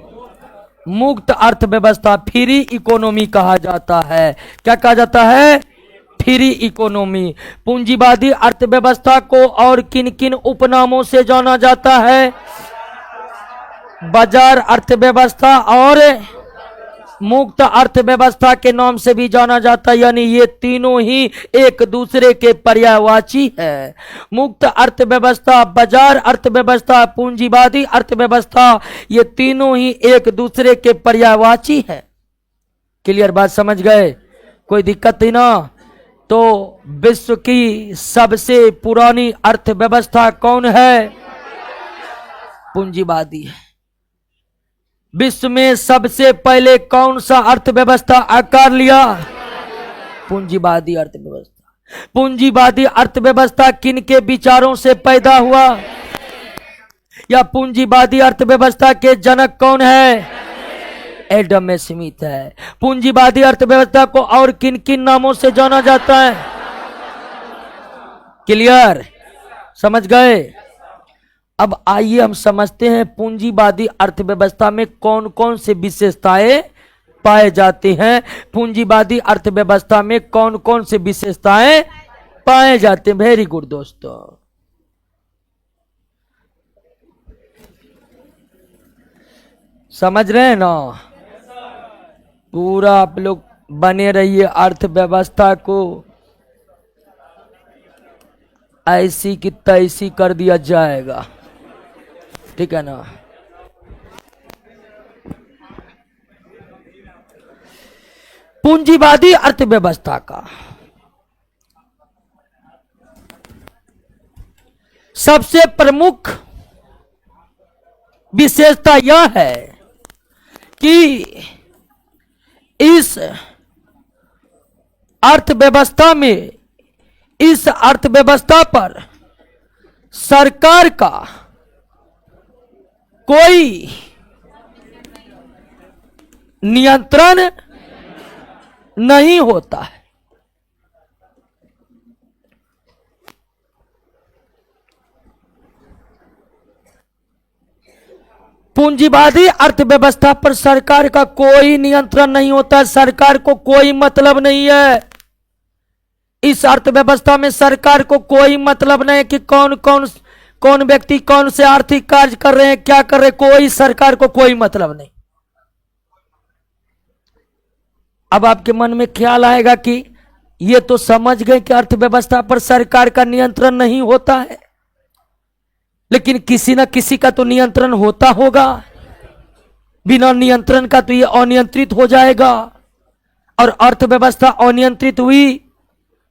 मुक्त अर्थव्यवस्था, फ्री इकोनॉमी कहा जाता है। क्या कहा जाता है? Free economy. पूंजीवादी अर्थव्यवस्था को और किन किन उपनामों से जाना जाता है? बाजार अर्थव्यवस्था और मुक्त अर्थव्यवस्था के नाम से भी जाना जाता है। यानी ये तीनों ही एक दूसरे के पर्यायवाची है। मुक्त अर्थव्यवस्था, बाजार अर्थव्यवस्था, पूंजीवादी अर्थव्यवस्था, ये तीनों ही एक दूसरे के पर्यायवाची है। क्लियर बात समझ गए? कोई दिक्कत नहीं ना? तो विश्व की सबसे पुरानी अर्थव्यवस्था कौन है? पूंजीवादी है। विश्व में सबसे पहले कौन सा अर्थव्यवस्था आकार लिया? पूंजीवादी अर्थव्यवस्था। पूंजीवादी अर्थव्यवस्था किन के विचारों से पैदा हुआ? या पूंजीवादी अर्थव्यवस्था के जनक कौन है? एडम स्मिथ है। पूंजीवादी अर्थव्यवस्था को और किन किन नामों से जाना जाता है? क्लियर समझ गए? अब आइए हम समझते हैं पूंजीवादी अर्थव्यवस्था में कौन कौन से विशेषताएं पाए जाते हैं। पूंजीवादी अर्थव्यवस्था में कौन कौन से विशेषताएं पाए जाते हैं। वेरी गुड दोस्तों, समझ रहे हैं ना? पूरा आप लोग बने रहिए। अर्थव्यवस्था को ऐसी की तैसी कर दिया जाएगा, ठीक है ना? पूंजीवादी अर्थव्यवस्था का सबसे प्रमुख विशेषता यह है कि इस अर्थव्यवस्था में, इस अर्थव्यवस्था पर सरकार का कोई नियंत्रण नहीं होता है। पूंजीवादी अर्थव्यवस्था पर सरकार का कोई नियंत्रण नहीं होता है। सरकार को कोई मतलब नहीं है। इस अर्थव्यवस्था में सरकार को कोई मतलब नहीं है कि कौन व्यक्ति कौन से आर्थिक कार्य कर रहे हैं, क्या कर रहे हैं, कोई सरकार को कोई मतलब नहीं। अब आपके मन में ख्याल आएगा कि ये तो समझ गए कि अर्थव्यवस्था पर सरकार का नियंत्रण नहीं होता है, लेकिन किसी न किसी का तो नियंत्रण होता होगा। बिना नियंत्रण का तो ये अनियंत्रित हो जाएगा, और अर्थव्यवस्था अनियंत्रित हुई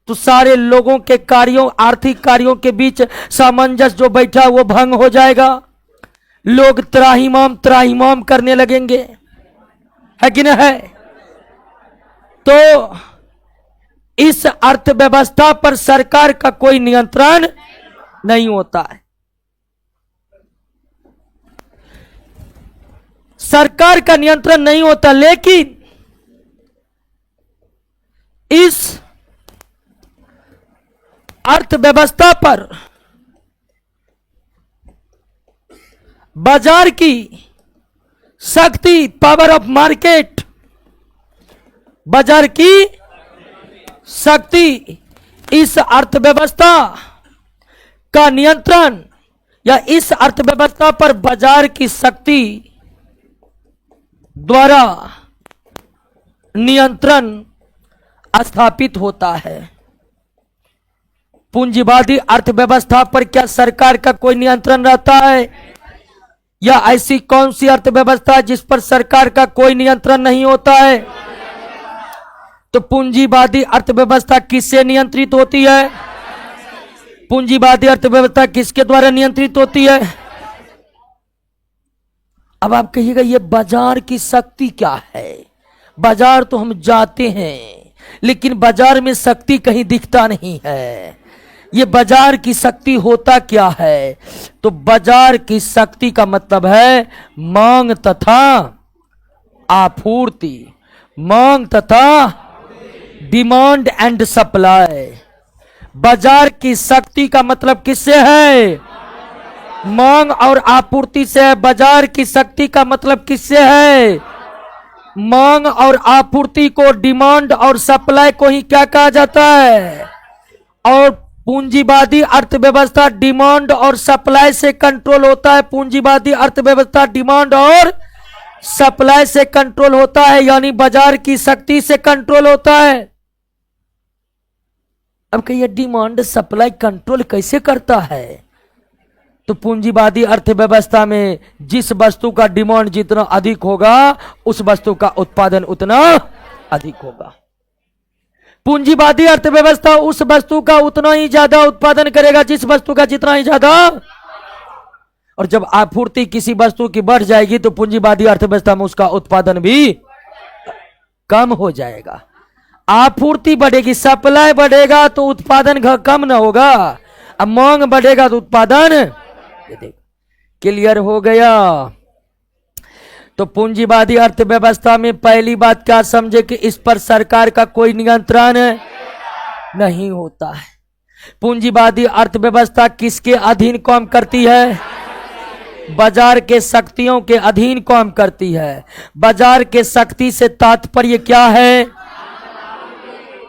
तो सारे लोगों के कार्यों, आर्थिक कार्यों के बीच सामंजस्य जो बैठा वो भंग हो जाएगा। लोग त्राहिमाम त्राहिमाम करने लगेंगे, है कि नहीं है? तो इस अर्थव्यवस्था पर सरकार का कोई नियंत्रण नहीं होता है। सरकार का नियंत्रण नहीं होता, लेकिन इस अर्थव्यवस्था पर बाजार की शक्ति, पावर ऑफ मार्केट, बाजार की शक्ति इस अर्थव्यवस्था का नियंत्रण, या इस अर्थव्यवस्था पर बाजार की शक्ति द्वारा नियंत्रण स्थापित होता है। पूंजीवादी अर्थव्यवस्था पर क्या सरकार का कोई नियंत्रण रहता है? या ऐसी कौन सी अर्थव्यवस्था जिस पर सरकार का कोई नियंत्रण नहीं होता है? तो पूंजीवादी अर्थव्यवस्था किससे नियंत्रित होती है? पूंजीवादी अर्थव्यवस्था किसके द्वारा नियंत्रित होती है? अब आप कहिएगा ये बाजार की शक्ति क्या है? बाजार तो हम जाते हैं, लेकिन बाजार में शक्ति कहीं दिखता नहीं है। ये बाजार की शक्ति होता क्या है? तो बाजार की शक्ति का मतलब है मांग तथा आपूर्ति, मांग तथा डिमांड एंड सप्लाई। बाजार की शक्ति का मतलब किससे है? मांग और आपूर्ति से है। बाजार की शक्ति का मतलब किससे है? मांग और आपूर्ति को, डिमांड और सप्लाई को ही क्या कहा जाता है? और पूंजीवादी अर्थव्यवस्था डिमांड और सप्लाई से कंट्रोल होता है। पूंजीवादी अर्थव्यवस्था डिमांड और सप्लाई से कंट्रोल होता है, यानी बाजार की शक्ति से कंट्रोल होता है। अब कहिए डिमांड सप्लाई कंट्रोल कैसे करता है? तो पूंजीवादी अर्थव्यवस्था में जिस वस्तु का डिमांड जितना अधिक होगा, उस वस्तु का उत्पादन उतना अधिक होगा। पूंजीवादी अर्थव्यवस्था उस वस्तु का उतना ही ज्यादा उत्पादन करेगा जिस वस्तु का जितना ही ज्यादा, और जब आपूर्ति किसी वस्तु की बढ़ जाएगी तो पूंजीवादी अर्थव्यवस्था में उसका उत्पादन भी कम हो जाएगा। आपूर्ति बढ़ेगी, सप्लाई बढ़ेगा तो उत्पादन कम ना होगा, अब मांग बढ़ेगा तो उत्पादन। क्लियर हो गया? तो पूंजीवादी अर्थव्यवस्था में पहली बात क्या समझे कि इस पर सरकार का कोई नियंत्रण नहीं होता है। पूंजीवादी अर्थव्यवस्था किसके अधीन काम करती है? बाजार के शक्तियों के अधीन काम करती है। बाजार के शक्ति से तात्पर्य क्या है?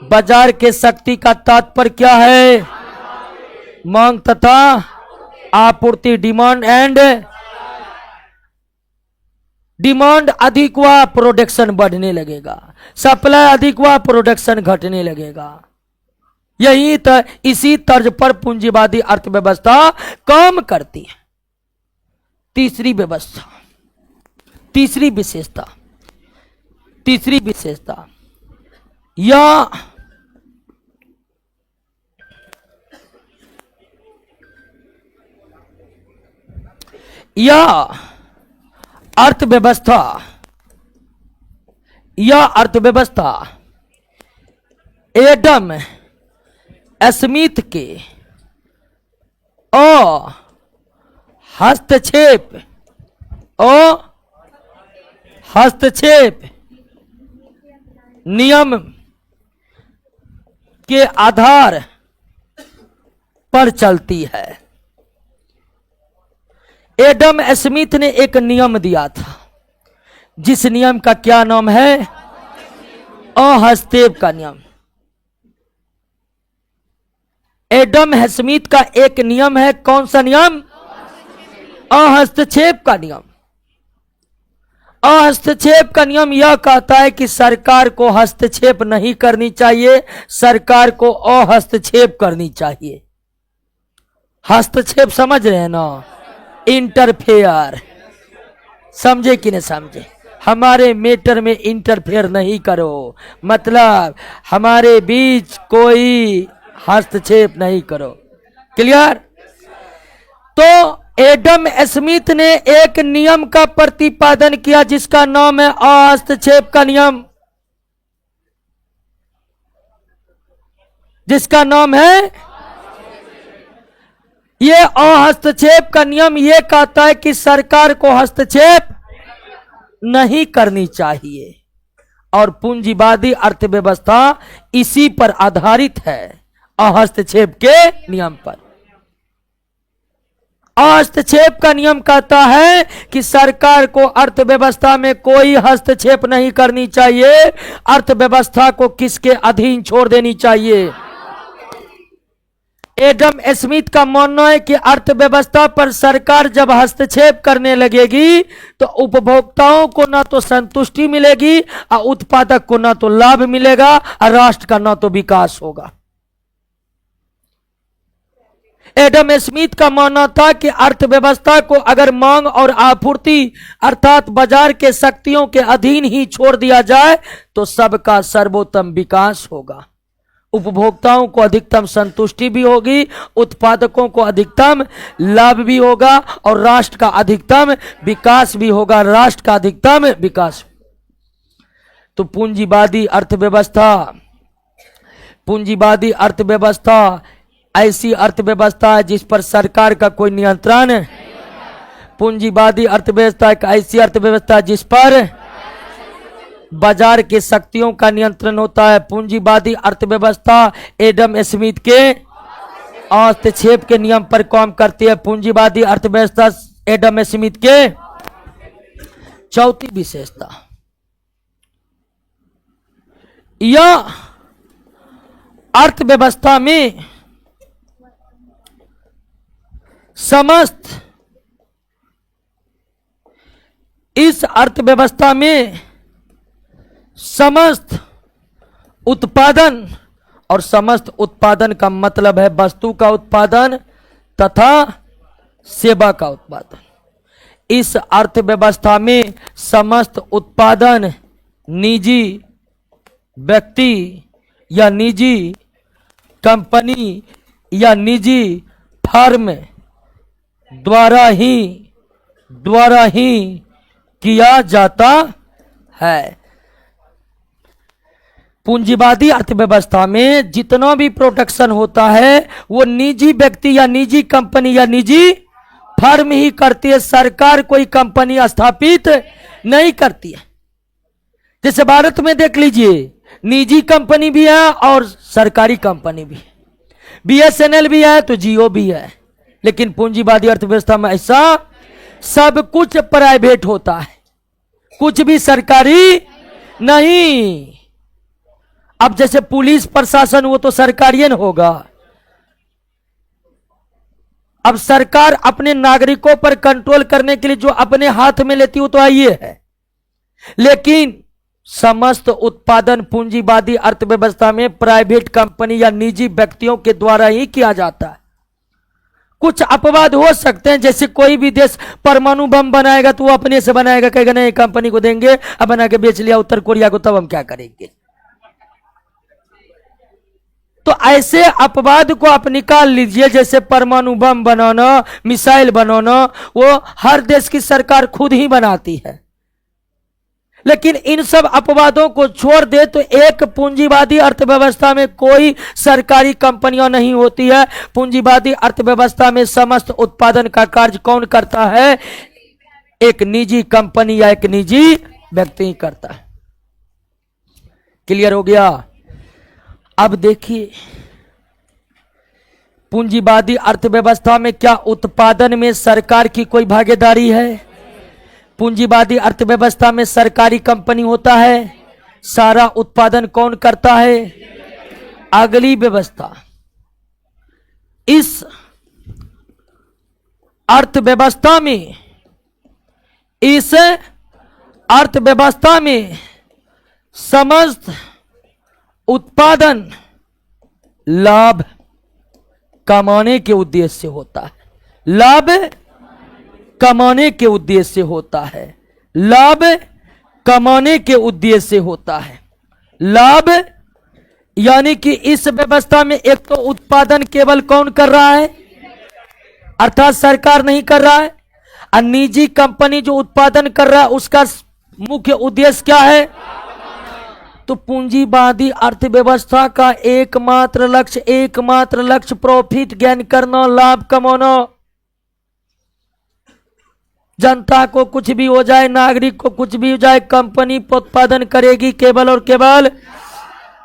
बाजार के शक्ति का तात्पर्य क्या है? मांग तथा आपूर्ति, डिमांड एंड डिमांड अधिक हुआ प्रोडक्शन बढ़ने लगेगा, सप्लाई अधिक हुआ प्रोडक्शन घटने लगेगा। यही इसी तर्ज पर पूंजीवादी अर्थव्यवस्था काम करती है। तीसरी व्यवस्था, तीसरी विशेषता, तीसरी विशेषता यह अर्थव्यवस्था एडम स्मिथ के हस्तक्षेप नियम के आधार पर चलती है। एडम स्मिथ ने एक नियम दिया था, जिस नियम का क्या नाम है? हस्तक्षेप का नियम। एडम स्मिथ का एक नियम है, कौन सा नियम? हस्तक्षेप का नियम। हस्तक्षेप का नियम यह कहता है कि सरकार को हस्तक्षेप नहीं करनी चाहिए, सरकार को हस्तक्षेप करनी चाहिए। हस्तक्षेप समझ रहे हैं ना? इंटरफेयर, समझे कि नहीं समझे? हमारे मैटर में इंटरफेयर नहीं करो, मतलब हमारे बीच कोई हस्तक्षेप नहीं करो। क्लियर? तो एडम स्मिथ ने एक नियम का प्रतिपादन किया जिसका नाम है हस्तक्षेप का नियम, जिसका नाम है ये हस्तक्षेप का नियम। ये कहता है कि सरकार को हस्तक्षेप नहीं करनी चाहिए, और पूंजीवादी अर्थव्यवस्था इसी पर आधारित है, हस्तक्षेप के नियम पर। हस्तक्षेप का नियम कहता है कि सरकार को अर्थव्यवस्था में कोई हस्तक्षेप नहीं करनी चाहिए, अर्थव्यवस्था को किसके अधीन छोड़ देनी चाहिए? एडम स्मिथ का मानना है कि अर्थव्यवस्था पर सरकार जब हस्तक्षेप करने लगेगी तो उपभोक्ताओं को ना तो संतुष्टि मिलेगी और उत्पादक को ना तो लाभ मिलेगा और राष्ट्र का ना तो विकास होगा। एडम स्मिथ का मानना था कि अर्थव्यवस्था को अगर मांग और आपूर्ति अर्थात बाजार के शक्तियों के अधीन ही छोड़ दिया जाए तो सबका सर्वोत्तम विकास होगा, उपभोक्ताओं को अधिकतम संतुष्टि भी होगी, उत्पादकों को अधिकतम लाभ भी होगा और राष्ट्र का अधिकतम विकास भी होगा, राष्ट्र का अधिकतम विकास। तो पूंजीवादी अर्थव्यवस्था ऐसी अर्थव्यवस्था है जिस पर सरकार का कोई नियंत्रण है। पूंजीवादी अर्थव्यवस्था एक ऐसी अर्थव्यवस्था जिस पर बाजार के शक्तियों का नियंत्रण होता है। पूंजीवादी अर्थव्यवस्था एडम स्मिथ के हस्तक्षेप के नियम पर काम करती है। पूंजीवादी अर्थव्यवस्था एडम स्मिथ के चौथी विशेषता, यह अर्थव्यवस्था में इस अर्थव्यवस्था में समस्त उत्पादन, और समस्त उत्पादन का मतलब है वस्तु का उत्पादन तथा सेवा का उत्पादन। इस अर्थव्यवस्था में समस्त उत्पादन निजी व्यक्ति या निजी कंपनी या निजी फर्म द्वारा ही किया जाता है। पूंजीवादी अर्थव्यवस्था में जितना भी प्रोडक्शन होता है वो निजी व्यक्ति या निजी कंपनी या निजी फर्म ही करती है, सरकार कोई कंपनी स्थापित नहीं करती है। जैसे भारत में देख लीजिए, निजी कंपनी भी है और सरकारी कंपनी भी है, बीएसएनएल भी है तो जियो भी है, लेकिन पूंजीवादी अर्थव्यवस्था में ऐसा सब कुछ प्राइवेट होता है, कुछ भी सरकारी नहीं। अब जैसे पुलिस प्रशासन वो तो सरकारियन होगा। अब सरकार अपने नागरिकों पर कंट्रोल करने के लिए जो अपने हाथ में लेती वो तो आइए है, लेकिन समस्त उत्पादन पूंजीवादी अर्थव्यवस्था में प्राइवेट कंपनी या निजी व्यक्तियों के द्वारा ही किया जाता है। कुछ अपवाद हो सकते हैं, जैसे कोई भी देश परमाणु बम बनाएगा तो वो अपने से बनाएगा, कहेगा नहीं कंपनी को देंगे, अब बना के बेच लिया उत्तर कोरिया को, तब हम क्या करेंगे। तो ऐसे अपवाद को आप निकाल लीजिए। जैसे परमाणु बम बनाना, मिसाइल बनाना वो हर देश की सरकार खुद ही बनाती है, लेकिन इन सब अपवादों को छोड़ दे तो एक पूंजीवादी अर्थव्यवस्था में कोई सरकारी कंपनियां नहीं होती है। पूंजीवादी अर्थव्यवस्था में समस्त उत्पादन का कार्य कौन करता है? एक निजी कंपनी या एक निजी व्यक्ति ही करता है। क्लियर हो गया? अब देखिए, पूंजीवादी अर्थव्यवस्था में क्या उत्पादन में सरकार की कोई भागीदारी है? पूंजीवादी अर्थव्यवस्था में सरकारी कंपनी होता है? सारा उत्पादन कौन करता है? अगली व्यवस्था, इस अर्थव्यवस्था में समस्त उत्पादन लाभ कमाने के उद्देश्य से होता है। लाभ कमाने के उद्देश्य से होता है। लाभ कमाने के उद्देश्य से होता है। लाभ यानी कि इस व्यवस्था में एक तो उत्पादन केवल कौन कर रहा है? अर्थात सरकार नहीं कर रहा है। और निजी कंपनी जो उत्पादन कर रहा है उसका मुख्य उद्देश्य क्या है? तो पूंजीवादी अर्थव्यवस्था का एकमात्र लक्ष्य प्रॉफिट गेन करना, लाभ कमाना। जनता को कुछ भी हो जाए, नागरिक को कुछ भी हो जाए, कंपनी उत्पादन करेगी केवल और केवल।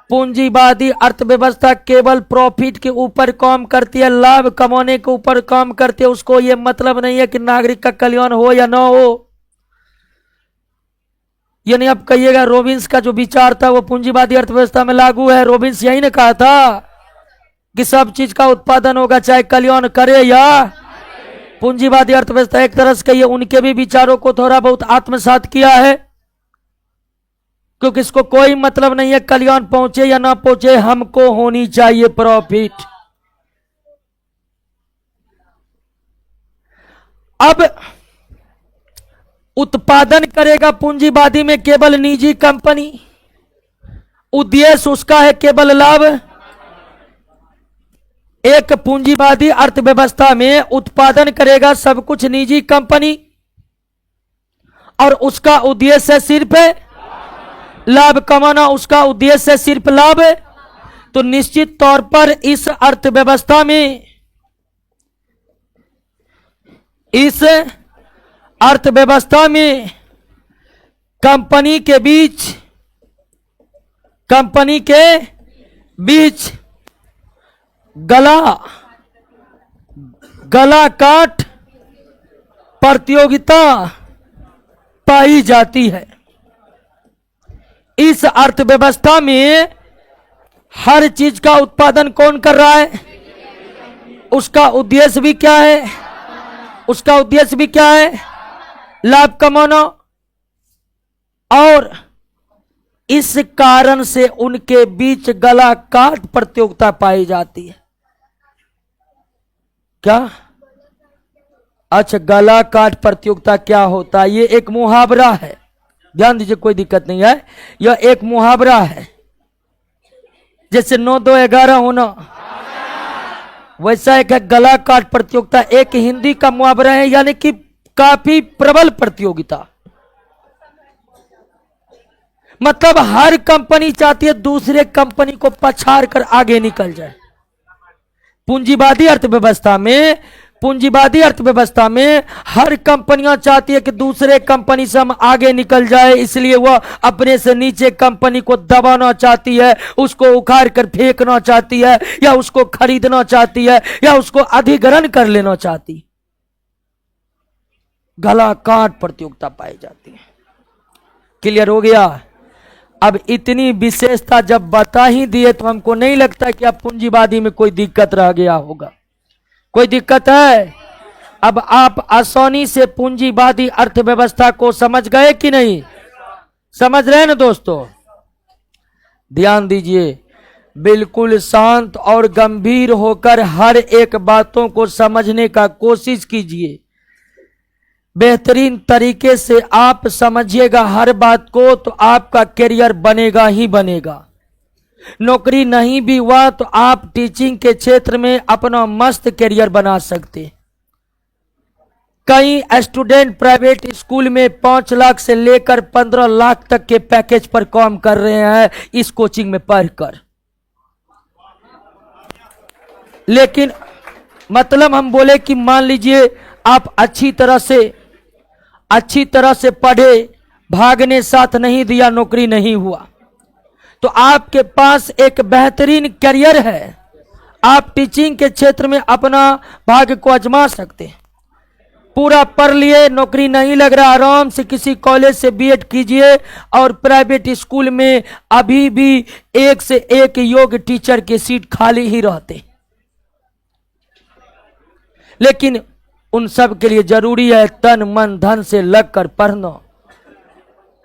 पूंजीवादी अर्थव्यवस्था केवल प्रॉफिट के ऊपर काम करती है, लाभ कमाने के ऊपर काम करती है। उसको ये मतलब नहीं है कि नागरिक का कल्याण हो या ना हो। यानी आप कहिएगा रॉबिन्स का जो विचार था वो पूंजीवादी अर्थव्यवस्था में लागू है। रॉबिन्स यही ने कहा था कि सब चीज का उत्पादन होगा चाहे कल्याण करे या। पूंजीवादी अर्थव्यवस्था एक तरह से कहिए उनके भी विचारों को थोड़ा बहुत आत्मसात किया है, क्योंकि इसको कोई मतलब नहीं है कल्याण पहुंचे या ना पहुंचे, हमको होनी चाहिए प्रॉफिट। अब उत्पादन करेगा पूंजीवादी में केवल निजी कंपनी, उद्देश्य उसका है केवल लाभ। एक पूंजीवादी अर्थव्यवस्था में उत्पादन करेगा सब कुछ निजी कंपनी और उसका उद्देश्य सिर्फ लाभ कमाना, उसका उद्देश्य सिर्फ लाभ। तो निश्चित तौर पर इस अर्थव्यवस्था में कंपनी के बीच गला काट प्रतियोगिता पाई जाती है। इस अर्थव्यवस्था में हर चीज का उत्पादन कौन कर रहा है? उसका उद्देश्य भी क्या है? उसका उद्देश्य भी क्या है? लाभ कमाना। और इस कारण से उनके बीच गला काट प्रतियोगिता पाई जाती है। क्या? अच्छा, गला काट प्रतियोगिता क्या होता है? ये एक मुहावरा है, ध्यान दीजिए, कोई दिक्कत नहीं है। यह एक मुहावरा है। जैसे 9-2-11 होना, वैसा एक है गला काट प्रतियोगिता। एक हिंदी का मुहावरा है, यानी कि काफी प्रबल प्रतियोगिता। मतलब हर कंपनी चाहती है दूसरे कंपनी को पछाड़ कर आगे निकल जाए। पूंजीवादी अर्थव्यवस्था में हर कंपनियां चाहती है कि दूसरे कंपनी से हम आगे निकल जाए, इसलिए वह अपने से नीचे कंपनी को दबाना चाहती है, उसको उखाड़ कर फेंकना चाहती है, या उसको खरीदना चाहती है, या उसको अधिग्रहण कर लेना चाहती है। गला काट प्रतियोगिता पाई जाती है। क्लियर हो गया? अब इतनी विशेषता जब बता ही दिए तो हमको नहीं लगता कि अब पूंजीवादी में कोई दिक्कत रह गया होगा। कोई दिक्कत है? अब आप आसानी से पूंजीवादी अर्थव्यवस्था को समझ गए कि नहीं? समझ रहे हैं ना दोस्तों? ध्यान दीजिए, बिल्कुल शांत और गंभीर होकर हर एक बातों को समझने का कोशिश कीजिए। बेहतरीन तरीके से आप समझिएगा हर बात को, तो आपका करियर बनेगा ही बनेगा। नौकरी नहीं भी हुआ तो आप टीचिंग के क्षेत्र में अपना मस्त करियर बना सकते। कई स्टूडेंट प्राइवेट स्कूल में 5 लाख से लेकर 15 लाख तक के पैकेज पर काम कर रहे हैं इस कोचिंग में पढ़कर। लेकिन मतलब हम बोले कि मान लीजिए आप अच्छी तरह से पढ़े, भाग ने साथ नहीं दिया, नौकरी नहीं हुआ, तो आपके पास एक बेहतरीन करियर है। आप टीचिंग के क्षेत्र में अपना भाग्य को आजमा सकते हैं। पूरा पढ़ लिए, नौकरी नहीं लग रहा, आराम से किसी कॉलेज से बीएड कीजिए और प्राइवेट स्कूल में अभी भी एक से एक योग टीचर की सीट खाली ही रहते। लेकिन उन सब के लिए जरूरी है तन मन धन से लगकर पढ़ना।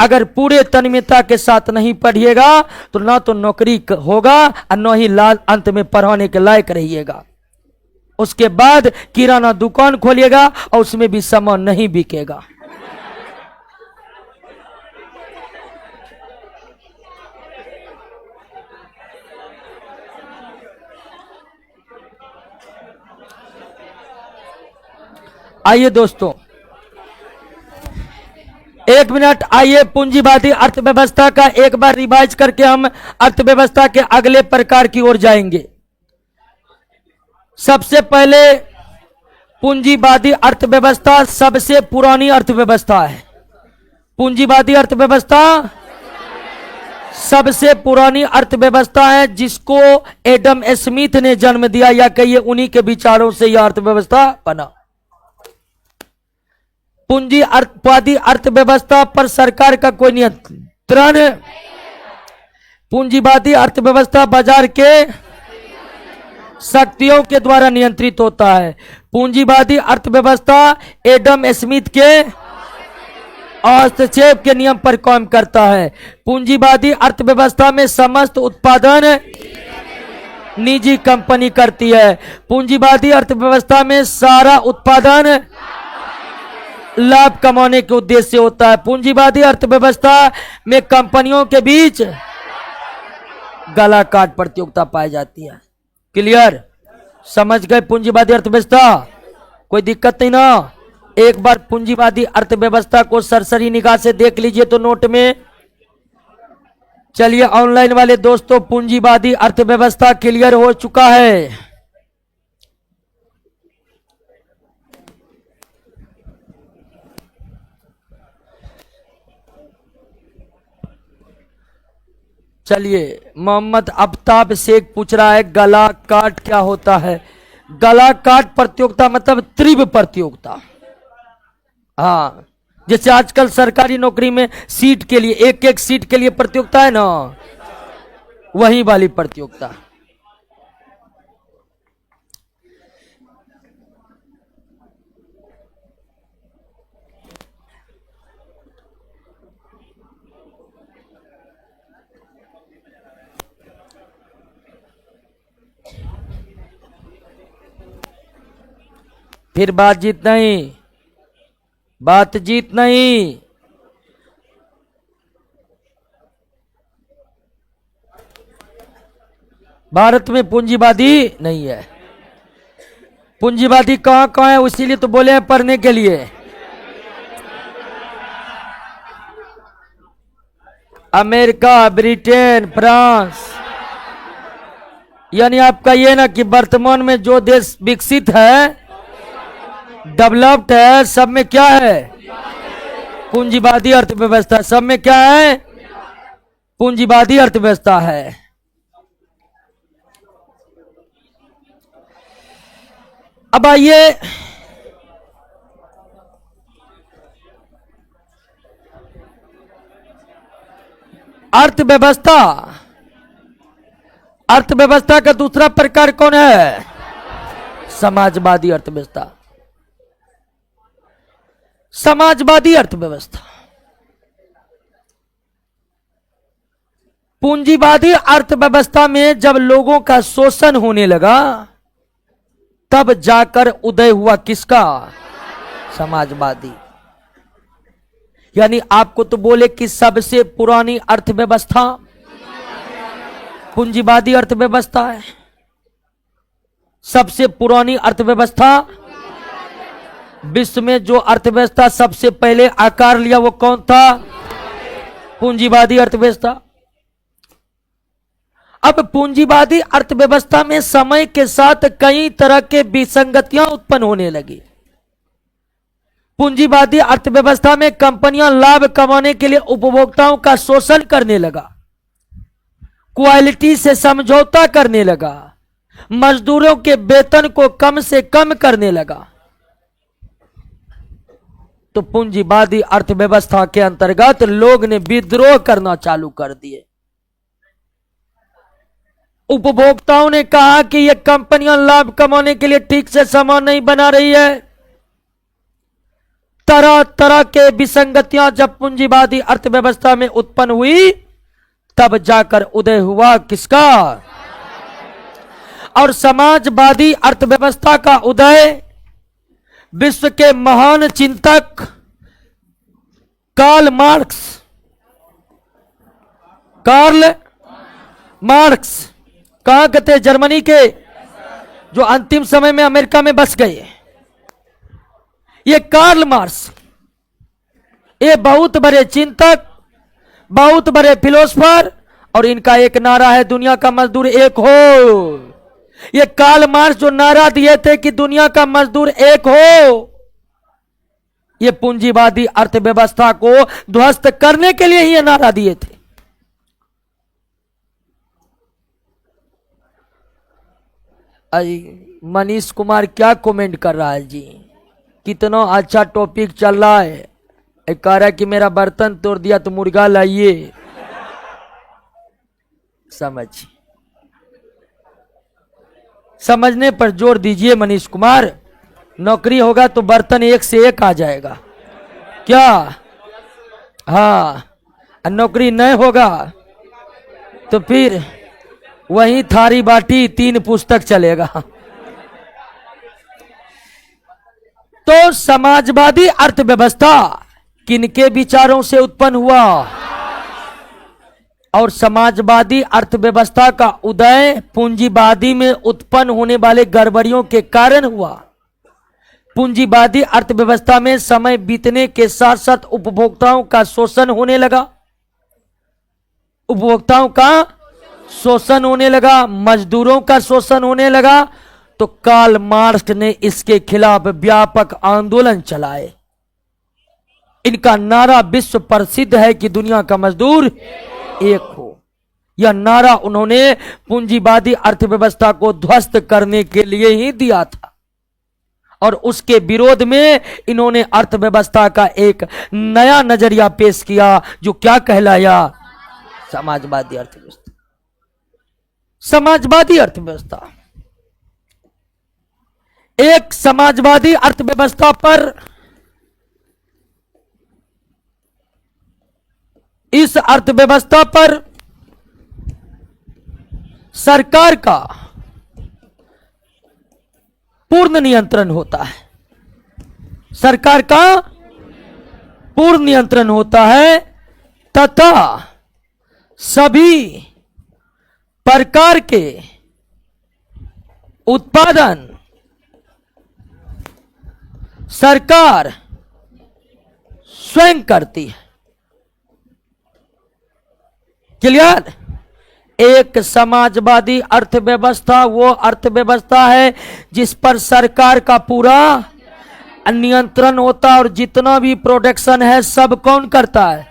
अगर पूरे तन्मयता के साथ नहीं पढ़िएगा तो ना तो नौकरी होगा और न ही लाल अंत में पढ़ाने के लायक रहिएगा। उसके बाद किराना दुकान खोलिएगा और उसमें भी सामान नहीं बिकेगा। आइए दोस्तों, 1 मिनट, आइए पूंजीवादी अर्थव्यवस्था का एक बार रिवाइज करके हम अर्थव्यवस्था के अगले प्रकार की ओर जाएंगे। सबसे पहले पूंजीवादी अर्थव्यवस्था सबसे पुरानी अर्थव्यवस्था है। पूंजीवादी अर्थव्यवस्था सबसे पुरानी अर्थव्यवस्था है, जिसको एडम स्मिथ ने जन्म दिया, या कहिए उन्हीं के विचारों से यह अर्थव्यवस्था बना। पूंजीवादी अर्थव्यवस्था पर सरकार का कोई नियंत्रण। पूंजीवादी अर्थव्यवस्था बाजार के शक्तियों के द्वारा नियंत्रित होता है। पूंजीवादी अर्थव्यवस्था एडम स्मिथ के हस्तक्षेप के नियम पर काम करता है। पूंजीवादी अर्थव्यवस्था में समस्त उत्पादन निजी कंपनी करती है। पूंजीवादी अर्थव्यवस्था में सारा उत्पादन लाभ कमाने के उद्देश्य से होता है। पूंजीवादी अर्थव्यवस्था में कंपनियों के बीच गला काट प्रतियोगिता पाई जाती है। क्लियर? समझ गए पूंजीवादी अर्थव्यवस्था? कोई दिक्कत नहीं ना? एक बार पूंजीवादी अर्थव्यवस्था को सरसरी निगाह से देख लीजिए तो नोट में। चलिए ऑनलाइन वाले दोस्तों, पूंजीवादी अर्थव्यवस्था क्लियर हो चुका है। चलिए, मोहम्मद अफ्ताब शेख पूछ रहा है गला काट क्या होता है। गला काट प्रतियोगिता मतलब तीव्र प्रतियोगिता। हाँ, जैसे आजकल सरकारी नौकरी में सीट के लिए एक सीट के लिए प्रतियोगिता है ना, वही वाली प्रतियोगिता। फिर बातचीत नहीं। भारत में पूंजीवादी नहीं है। पूंजीवादी कहां कहां है, इसीलिए तो बोले हैं पढ़ने के लिए। अमेरिका, ब्रिटेन, फ्रांस, यानी आपका ये ना कि वर्तमान में जो देश विकसित है, डेवलप्ड है, सब में क्या है? पूंजीवादी अर्थव्यवस्था। सब में क्या है? पूंजीवादी अर्थव्यवस्था है। अब आइए अर्थव्यवस्था। अर्थव्यवस्था का दूसरा प्रकार कौन है? समाजवादी अर्थव्यवस्था। समाजवादी अर्थव्यवस्था। पूंजीवादी अर्थव्यवस्था में जब लोगों का शोषण होने लगा, तब जाकर उदय हुआ किसका? समाजवादी। यानी आपको तो बोले कि सबसे पुरानी अर्थव्यवस्था पूंजीवादी अर्थव्यवस्था है। सबसे पुरानी अर्थव्यवस्था, विश्व में जो अर्थव्यवस्था सबसे पहले आकार लिया वो कौन था? पूंजीवादी अर्थव्यवस्था। अब पूंजीवादी अर्थव्यवस्था में समय के साथ कई तरह के विसंगतियां उत्पन्न होने लगी। पूंजीवादी अर्थव्यवस्था में कंपनियां लाभ कमाने के लिए उपभोक्ताओं का शोषण करने लगा, क्वालिटी से समझौता करने लगा, मजदूरों के वेतन को कम से कम करने लगा। तो पूंजीवादी अर्थव्यवस्था के अंतर्गत लोग ने विद्रोह करना चालू कर दिए। उपभोक्ताओं ने कहा कि ये कंपनियां लाभ कमाने के लिए ठीक से सामान नहीं बना रही है। तरह तरह के विसंगतियां जब पूंजीवादी अर्थव्यवस्था में उत्पन्न हुई, तब जाकर उदय हुआ किसका? और समाजवादी अर्थव्यवस्था का उदय विश्व के महान चिंतक कार्ल मार्क्स कहां के थे? जर्मनी के, जो अंतिम समय में अमेरिका में बस गए। ये कार्ल मार्क्स, ये बहुत बड़े चिंतक, बहुत बड़े फिलोसफर, और इनका एक नारा है, दुनिया का मजदूर एक हो। ये कार्ल मार्क्स जो नारा दिए थे कि दुनिया का मजदूर एक हो, ये पूंजीवादी अर्थव्यवस्था को ध्वस्त करने के लिए ही ये नारा दिए थे। मनीष कुमार क्या कमेंट कर रहा है जी? कितना अच्छा टॉपिक चल रहा है। कह रहा है कि मेरा बर्तन तोड़ दिया तो मुर्गा लाइए। समझने पर जोर दीजिए मनीष कुमार। नौकरी होगा तो बर्तन एक से एक आ जाएगा क्या? हाँ, नौकरी नहीं होगा तो फिर वही थारी बाटी 3 पुस्तक चलेगा। तो समाजवादी अर्थव्यवस्था किनके विचारों से उत्पन्न हुआ? और समाजवादी अर्थव्यवस्था का उदय पूंजीवादी में उत्पन्न होने वाले गड़बड़ियों के कारण हुआ। पूंजीवादी अर्थव्यवस्था में समय बीतने के साथ साथ उपभोक्ताओं का शोषण होने लगा, उपभोक्ताओं का शोषण होने लगा, मजदूरों का शोषण होने लगा। तो कार्ल मार्क्स ने इसके खिलाफ व्यापक आंदोलन चलाए। इनका नारा विश्व प्रसिद्ध है कि दुनिया का मजदूर एक हो। यह नारा उन्होंने पूंजीवादी अर्थव्यवस्था को ध्वस्त करने के लिए ही दिया था, और उसके विरोध में इन्होंने अर्थव्यवस्था का एक नया नजरिया पेश किया, जो क्या कहलाया? समाजवादी अर्थव्यवस्था। समाजवादी अर्थव्यवस्था, एक समाजवादी अर्थव्यवस्था पर इस अर्थव्यवस्था पर सरकार का पूर्ण नियंत्रण होता है। सरकार का पूर्ण नियंत्रण होता है तथा सभी प्रकार के उत्पादन सरकार स्वयं करती है। क्लियर? एक समाजवादी अर्थव्यवस्था वो अर्थव्यवस्था है जिस पर सरकार का पूरा नियंत्रण होता है और जितना भी प्रोडक्शन है सब कौन करता है?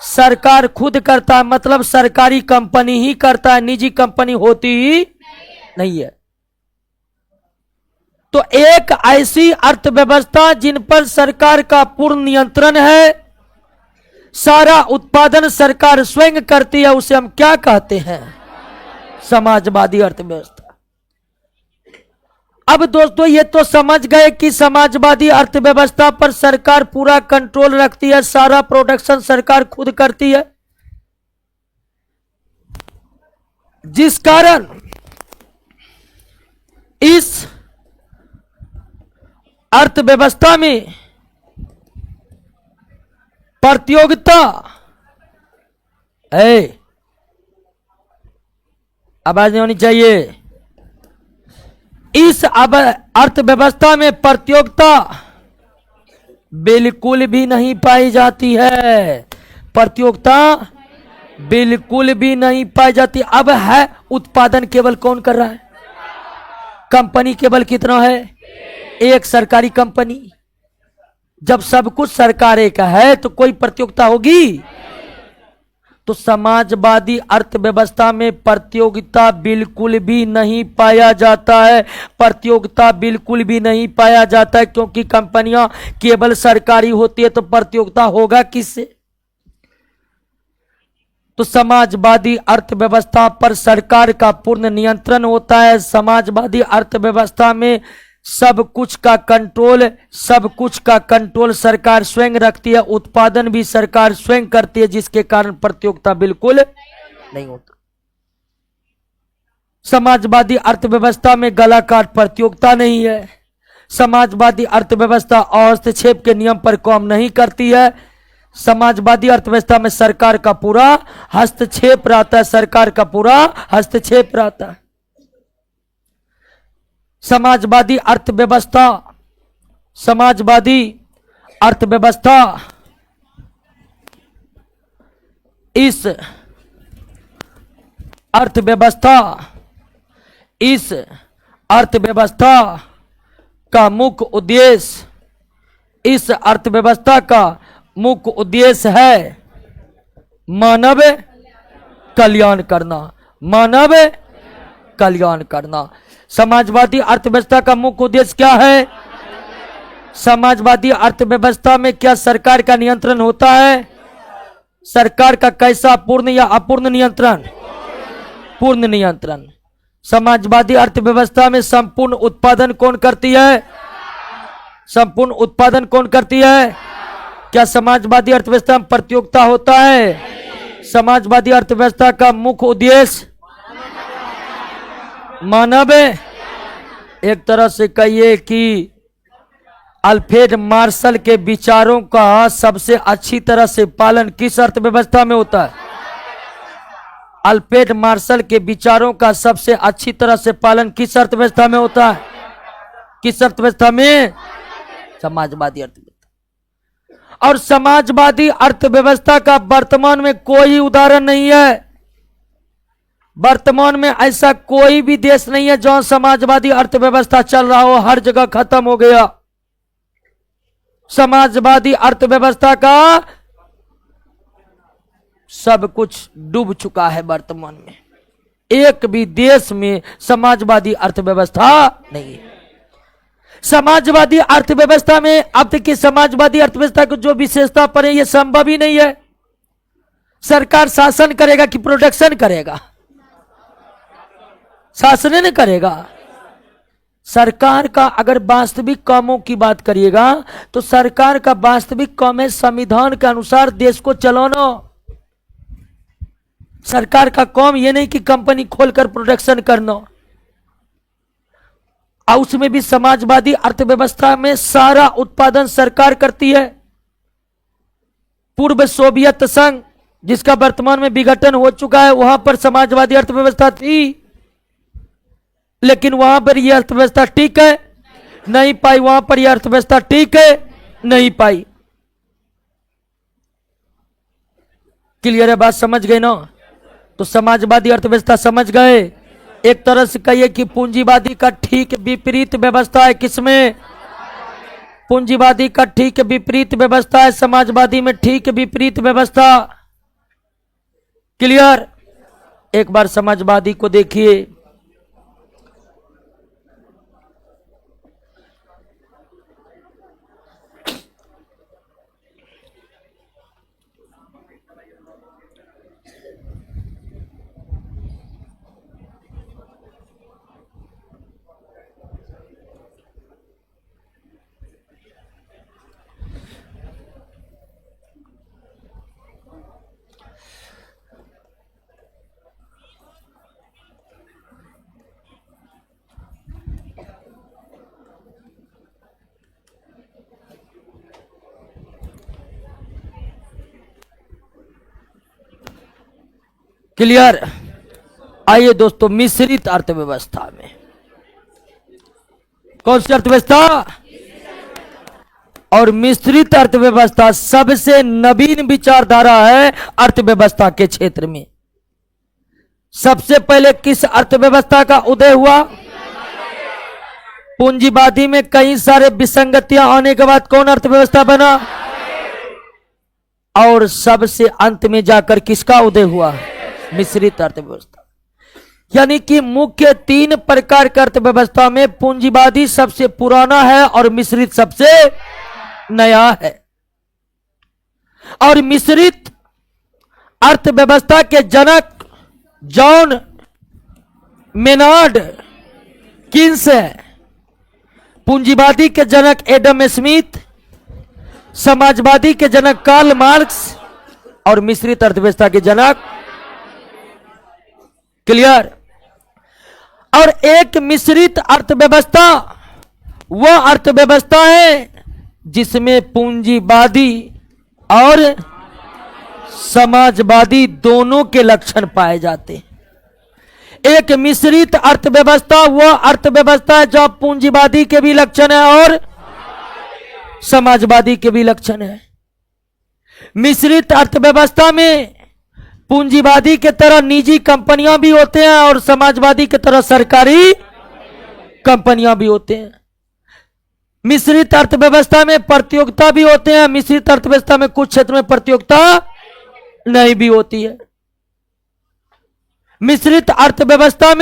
सरकार खुद करता है। मतलब सरकारी कंपनी ही करता है, निजी कंपनी होती ही नहीं है। तो एक ऐसी अर्थव्यवस्था जिन पर सरकार का पूर्ण नियंत्रण है, सारा उत्पादन सरकार स्वयं करती है, उसे हम क्या कहते हैं? समाजवादी अर्थव्यवस्था। अब दोस्तों ये तो समझ गए कि समाजवादी अर्थव्यवस्था पर सरकार पूरा कंट्रोल रखती है, सारा प्रोडक्शन सरकार खुद करती है, जिस कारण इस अर्थव्यवस्था में प्रतियोगिता है। आवाज नहीं होनी चाहिए। इस अर्थव्यवस्था में प्रतियोगिता बिल्कुल भी नहीं पाई जाती है। प्रतियोगिता बिल्कुल भी नहीं पाई जाती। अब है उत्पादन केवल कौन कर रहा है? कंपनी केवल कितना है? एक सरकारी कंपनी। जब सब कुछ सरकार का है तो कोई प्रतियोगिता होगी? तो समाजवादी अर्थव्यवस्था में प्रतियोगिता बिल्कुल भी नहीं पाया जाता है। प्रतियोगिता बिल्कुल भी नहीं पाया जाता है क्योंकि कंपनियां केवल सरकारी होती है, तो प्रतियोगिता होगा किससे? तो समाजवादी अर्थव्यवस्था पर सरकार का पूर्ण नियंत्रण होता है। समाजवादी अर्थव्यवस्था में सब कुछ का कंट्रोल सरकार स्वयं रखती है। उत्पादन भी सरकार स्वयं करती है, जिसके कारण प्रतियोगिता बिल्कुल नहीं होता। समाजवादी अर्थव्यवस्था में गला काट प्रतियोगिता नहीं है। समाजवादी अर्थव्यवस्था हस्तक्षेप के नियम पर काम नहीं करती है। समाजवादी अर्थव्यवस्था में सरकार का पूरा हस्तक्षेप रहता है। सरकार का पूरा हस्तक्षेप रहता है। समाजवादी अर्थव्यवस्था इस अर्थव्यवस्था का मुख्य उद्देश्य है मानव कल्याण करना। समाजवादी अर्थव्यवस्था का मुख्य उद्देश्य क्या है? समाजवादी अर्थव्यवस्था में क्या सरकार का नियंत्रण होता है? सरकार का कैसा? पूर्ण या अपूर्ण नियंत्रण? पूर्ण नियंत्रण। समाजवादी अर्थव्यवस्था में संपूर्ण उत्पादन कौन करती है? संपूर्ण उत्पादन कौन करती है? क्या समाजवादी अर्थव्यवस्था में प्रतियोगिता होता है? समाजवादी अर्थव्यवस्था का मुख्य उद्देश्य मानव, एक तरह से कहिए कि अल्फ्रेड मार्शल के विचारों का सबसे अच्छी तरह से पालन किस अर्थव्यवस्था में होता है? अल्फ्रेड मार्शल के विचारों का सबसे अच्छी तरह से पालन किस अर्थव्यवस्था में होता है? किस अर्थव्यवस्था में? समाजवादी अर्थव्यवस्था। और समाजवादी अर्थव्यवस्था का वर्तमान में कोई उदाहरण नहीं है। वर्तमान में ऐसा कोई भी देश नहीं है जहां समाजवादी अर्थव्यवस्था चल रहा हो। हर जगह खत्म हो गया। समाजवादी अर्थव्यवस्था का सब कुछ डूब चुका है वर्तमान में। एक भी देश में समाजवादी अर्थव्यवस्था नहीं है। समाजवादी अर्थव्यवस्था में अब तक की समाजवादी अर्थव्यवस्था को जो विशेषता पर है, यह संभव ही नहीं है। सरकार शासन करेगा कि प्रोडक्शन करेगा? शासन नहीं करेगा। सरकार का अगर वास्तविक कामों की बात करिएगा तो सरकार का वास्तविक काम है संविधान के अनुसार देश को चलाना। सरकार का काम यह नहीं कि कंपनी खोलकर प्रोडक्शन करना। और उसमें भी समाजवादी अर्थव्यवस्था में सारा उत्पादन सरकार करती है। पूर्व सोवियत संघ, जिसका वर्तमान में विघटन हो चुका है, वहां पर समाजवादी अर्थव्यवस्था थी। लेकिन वहां पर यह अर्थव्यवस्था ठीक है, नहीं पाई। वहां पर यह अर्थव्यवस्था ठीक है, नहीं पाई। क्लियर है बात, समझ गए ना? तो समाजवादी अर्थव्यवस्था समझ गए। एक तरह से कहिए कि पूंजीवादी का ठीक विपरीत व्यवस्था है किसमें? पूंजीवादी का ठीक विपरीत व्यवस्था है समाजवादी में, ठीक विपरीत व्यवस्था। क्लियर? एक बार समाजवादी को देखिए, क्लियर? आइए दोस्तों, मिश्रित अर्थव्यवस्था में कौन सी अर्थव्यवस्था? और मिश्रित अर्थव्यवस्था सबसे नवीन विचारधारा है अर्थव्यवस्था के क्षेत्र में। सबसे पहले किस अर्थव्यवस्था का उदय हुआ? पूंजीवादी में कई सारे विसंगतियां आने के बाद कौन अर्थव्यवस्था बना? और सबसे अंत में जाकर किसका उदय हुआ? मिश्रित अर्थव्यवस्था। यानी कि मुख्य तीन प्रकार की अर्थव्यवस्था में पूंजीवादी सबसे पुराना है और मिश्रित सबसे नया है। और मिश्रित अर्थव्यवस्था के जनक जॉन मेनार्ड कीन्स है, पूंजीवादी के जनक एडम स्मिथ, समाजवादी के जनक कार्ल मार्क्स और मिश्रित अर्थव्यवस्था के जनक। क्लियर? और एक मिश्रित अर्थव्यवस्था वह अर्थव्यवस्था है जिसमें पूंजीवादी और समाजवादी दोनों के लक्षण पाए जाते हैं। एक मिश्रित अर्थव्यवस्था वह अर्थव्यवस्था है जहां पूंजीवादी के भी लक्षण है और समाजवादी के भी लक्षण है। मिश्रित अर्थव्यवस्था में पूंजीवादी के तरह निजी कंपनियां भी होते हैं और समाजवादी के तरह सरकारी कंपनियां भी होते हैं। मिश्रित अर्थव्यवस्था में प्रतियोगिता भी होते हैं, मिश्रित अर्थव्यवस्था में कुछ क्षेत्र में प्रतियोगिता नहीं भी होती है। मिश्रित अर्थव्यवस्था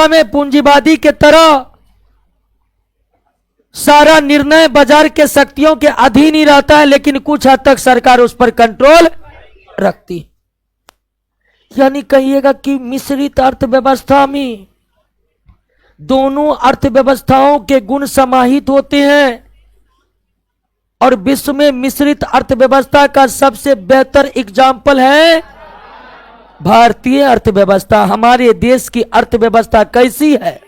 में पूंजीवादी के तरह सारा निर्णय बाजार के शक्तियों के अधीन ही रहता है, लेकिन कुछ हद तक सरकार उस पर कंट्रोल रखती है। यानी कहिएगा कि मिश्रित अर्थव्यवस्था में दोनों अर्थव्यवस्थाओं के गुण समाहित होते हैं और विश्व में मिश्रित अर्थव्यवस्था का सबसे बेहतर एग्जाम्पल है भारतीय अर्थव्यवस्था। हमारे देश की अर्थव्यवस्था कैसी है?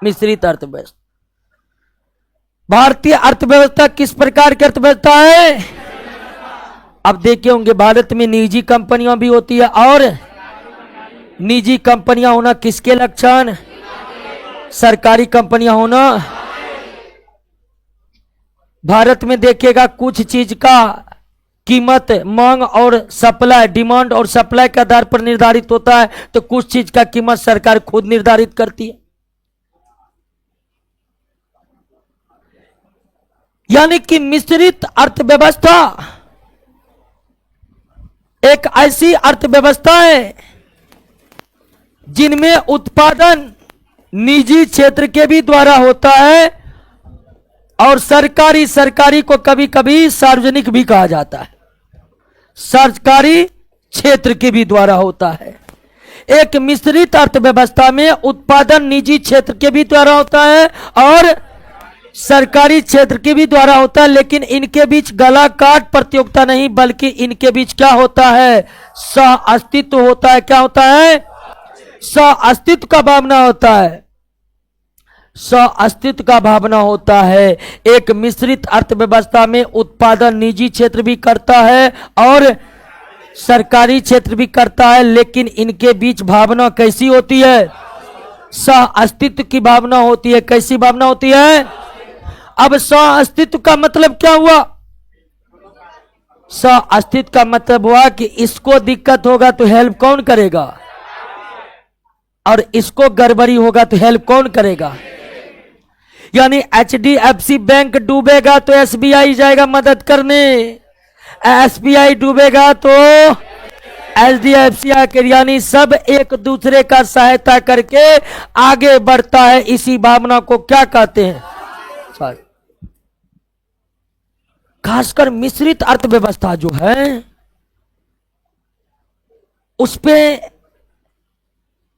मिश्रित अर्थव्यवस्था। भारतीय अर्थव्यवस्था किस प्रकार की अर्थव्यवस्था है? अब देखे होंगे भारत में निजी कंपनियां भी होती है और निजी कंपनियां होना किसके लक्षण? सरकारी कंपनियां होना। भारत में देखिएगा कुछ चीज का कीमत मांग और सप्लाई, डिमांड और सप्लाई के आधार पर निर्धारित होता है, तो कुछ चीज का कीमत सरकार खुद निर्धारित करती है। यानी कि मिश्रित अर्थव्यवस्था एक ऐसी अर्थव्यवस्था है जिनमें उत्पादन निजी क्षेत्र के भी द्वारा होता है और सरकारी को कभी कभी सार्वजनिक भी कहा जाता है, सरकारी क्षेत्र के भी द्वारा होता है। एक मिश्रित अर्थव्यवस्था में उत्पादन निजी क्षेत्र के भी द्वारा होता है और सरकारी क्षेत्र के भी द्वारा होता है, लेकिन इनके बीच गला काट प्रतियोगिता नहीं, बल्कि इनके बीच क्या होता है? सह अस्तित्व होता है। क्या होता है? सह अस्तित्व का भावना होता है। सह अस्तित्व का भावना होता है। एक मिश्रित अर्थव्यवस्था में उत्पादन निजी क्षेत्र भी करता है और सरकारी क्षेत्र भी करता है, लेकिन इनके बीच भावना कैसी होती है? सह अस्तित्व की भावना होती है। कैसी भावना होती है? अब सह अस्तित्व का मतलब क्या हुआ? सह अस्तित्व का मतलब हुआ कि इसको दिक्कत होगा तो हेल्प कौन करेगा, और इसको गड़बड़ी होगा तो हेल्प कौन करेगा। यानी HDFC बैंक डूबेगा तो SBI जाएगा मदद करने, SBI डूबेगा तो HDFC आकर, यानी सब एक दूसरे का सहायता करके आगे बढ़ता है। इसी भावना को क्या कहते हैं? खासकर मिश्रित अर्थव्यवस्था जो है उसपे,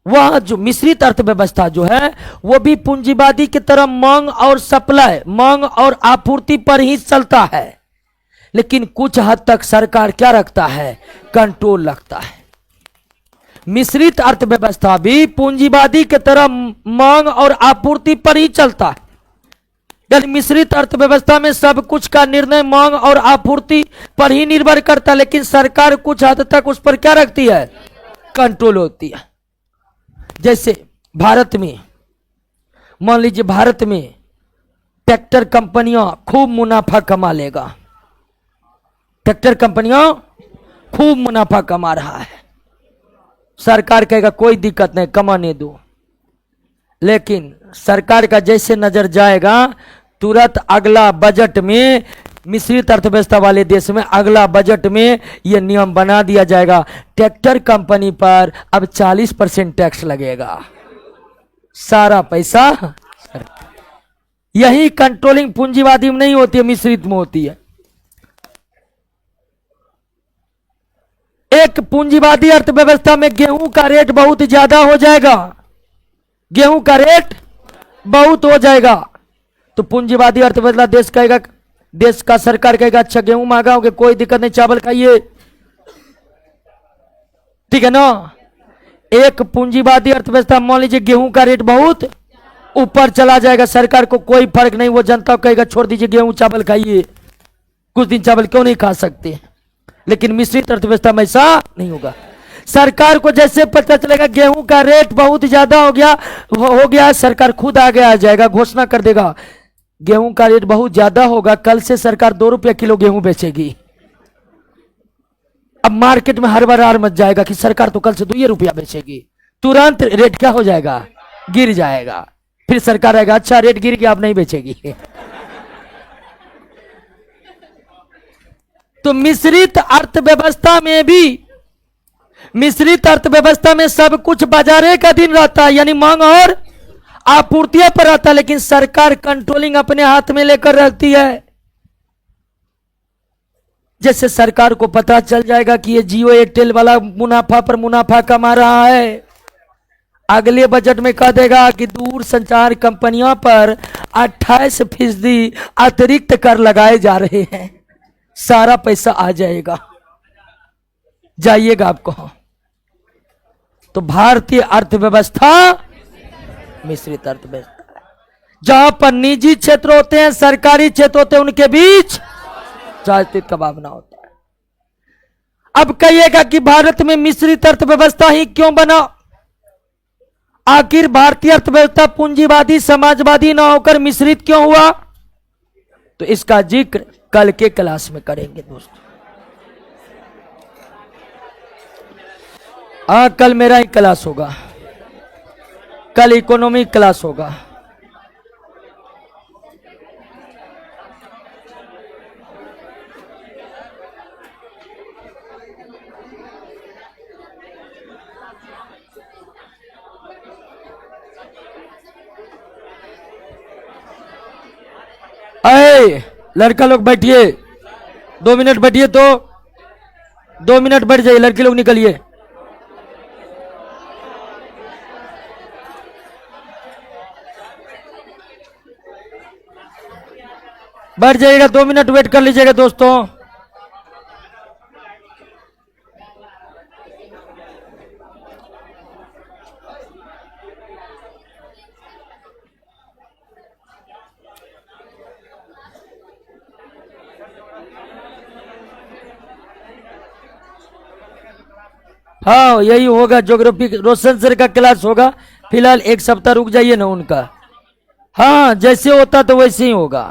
वह जो मिश्रित अर्थव्यवस्था जो है वो भी पूंजीवादी की तरह मांग और सप्लाई, मांग और आपूर्ति पर ही चलता है, लेकिन कुछ हद तक सरकार क्या रखता है? कंट्रोल रखता है। मिश्रित अर्थव्यवस्था भी पूंजीवादी की तरह मांग और आपूर्ति पर ही चलता है। यानी मिश्रित अर्थव्यवस्था में सब कुछ का निर्णय मांग और आपूर्ति पर ही निर्भर करता है, लेकिन सरकार कुछ हद तक उस पर क्या रखती है? कंट्रोल होती है। जैसे भारत में, मान लीजिए भारत में ट्रैक्टर कंपनियां खूब मुनाफा कमा लेगा, ट्रैक्टर कंपनियां खूब मुनाफा कमा रहा है, सरकार कहेगा कोई दिक्कत नहीं, कमाने दो। लेकिन सरकार का जैसे नजर जाएगा, तुरंत अगला बजट में, मिश्रित अर्थव्यवस्था वाले देश में अगला बजट में यह नियम बना दिया जाएगा, ट्रैक्टर कंपनी पर अब 40% टैक्स लगेगा, सारा पैसा। यही कंट्रोलिंग पूंजीवादी में नहीं होती है, मिश्रित में होती है। एक पूंजीवादी अर्थव्यवस्था में गेहूं का रेट बहुत ज्यादा हो जाएगा, गेहूं का रेट बहुत हो जाएगा, तो पूंजीवादी अर्थव्यवस्था देश कहेगा, देश का सरकार कहेगा अच्छा गेहूं महंगा हो गया, कोई दिक्कत नहीं, चावल खाइए, ठीक है ना। एक पूंजीवादी अर्थव्यवस्था, मान लीजिए गेहूं का रेट बहुत ऊपर चला जाएगा, सरकार को कोई फर्क नहीं, वो जनता कहेगा छोड़ दीजिए गेहूं चावल खाइए, कुछ दिन चावल क्यों नहीं खा सकते। लेकिन मिश्रित अर्थव्यवस्था में ऐसा नहीं होगा। सरकार को जैसे पता चलेगा गेहूं का रेट बहुत ज्यादा हो गया, सरकार खुद आगे आ जाएगा, घोषणा कर देगा गेहूं का रेट बहुत ज्यादा होगा, कल से सरकार 2 रुपया किलो गेहूं बेचेगी। अब मार्केट में हड़बड़ाहट मच जाएगा कि सरकार तो कल से 2 रुपया बेचेगी, तुरंत रेट क्या हो जाएगा? गिर जाएगा। फिर सरकार आएगा अच्छा रेट गिर गया, आप नहीं बेचेगी। तो मिश्रित अर्थव्यवस्था में भी, मिश्रित अर्थव्यवस्था में सब कुछ बाजारे का दिन रहता है, यानी मांग और आपूर्ति पर रहता है, लेकिन सरकार कंट्रोलिंग अपने हाथ में लेकर रखती है। जैसे सरकार को पता चल जाएगा कि ये जियो एयरटेल वाला मुनाफा पर मुनाफा कमा रहा है, अगले बजट में कह देगा कि दूर संचार कंपनियों पर 28% अतिरिक्त कर लगाए जा रहे हैं, सारा पैसा आ जाएगा, जाइएगा आपको। तो भारतीय अर्थव्यवस्था मिश्रित अर्थव्यवस्था है, जहां पर निजी क्षेत्र होते हैं, सरकारी क्षेत्र होते हैं, उनके बीच राजनीतिक का भावना होता है। अब कहिएगा कि भारत में मिश्रित अर्थव्यवस्था ही क्यों बना? आखिर भारतीय अर्थव्यवस्था पूंजीवादी समाजवादी ना होकर मिश्रित क्यों हुआ? तो इसका जिक्र कल के क्लास में करेंगे दोस्तों। कल मेरा ही क्लास होगा, कल इकोनॉमिक क्लास होगा। अरे लड़का लोग बैठिए, 2 मिनट बैठिए, तो 2 मिनट बैठ जाइए, लड़के लोग निकलिए। बैठ जाइएगा, 2 मिनट वेट कर लीजिएगा दोस्तों। हाँ यही होगा, ज्योग्राफी रोशन सर का क्लास होगा। फिलहाल एक सप्ताह रुक जाइए ना उनका। हाँ जैसे होता तो वैसे ही होगा।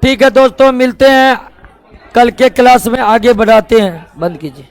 ठीक है दोस्तों, मिलते हैं कल के क्लास में, आगे बढ़ाते हैं। बंद कीजिए।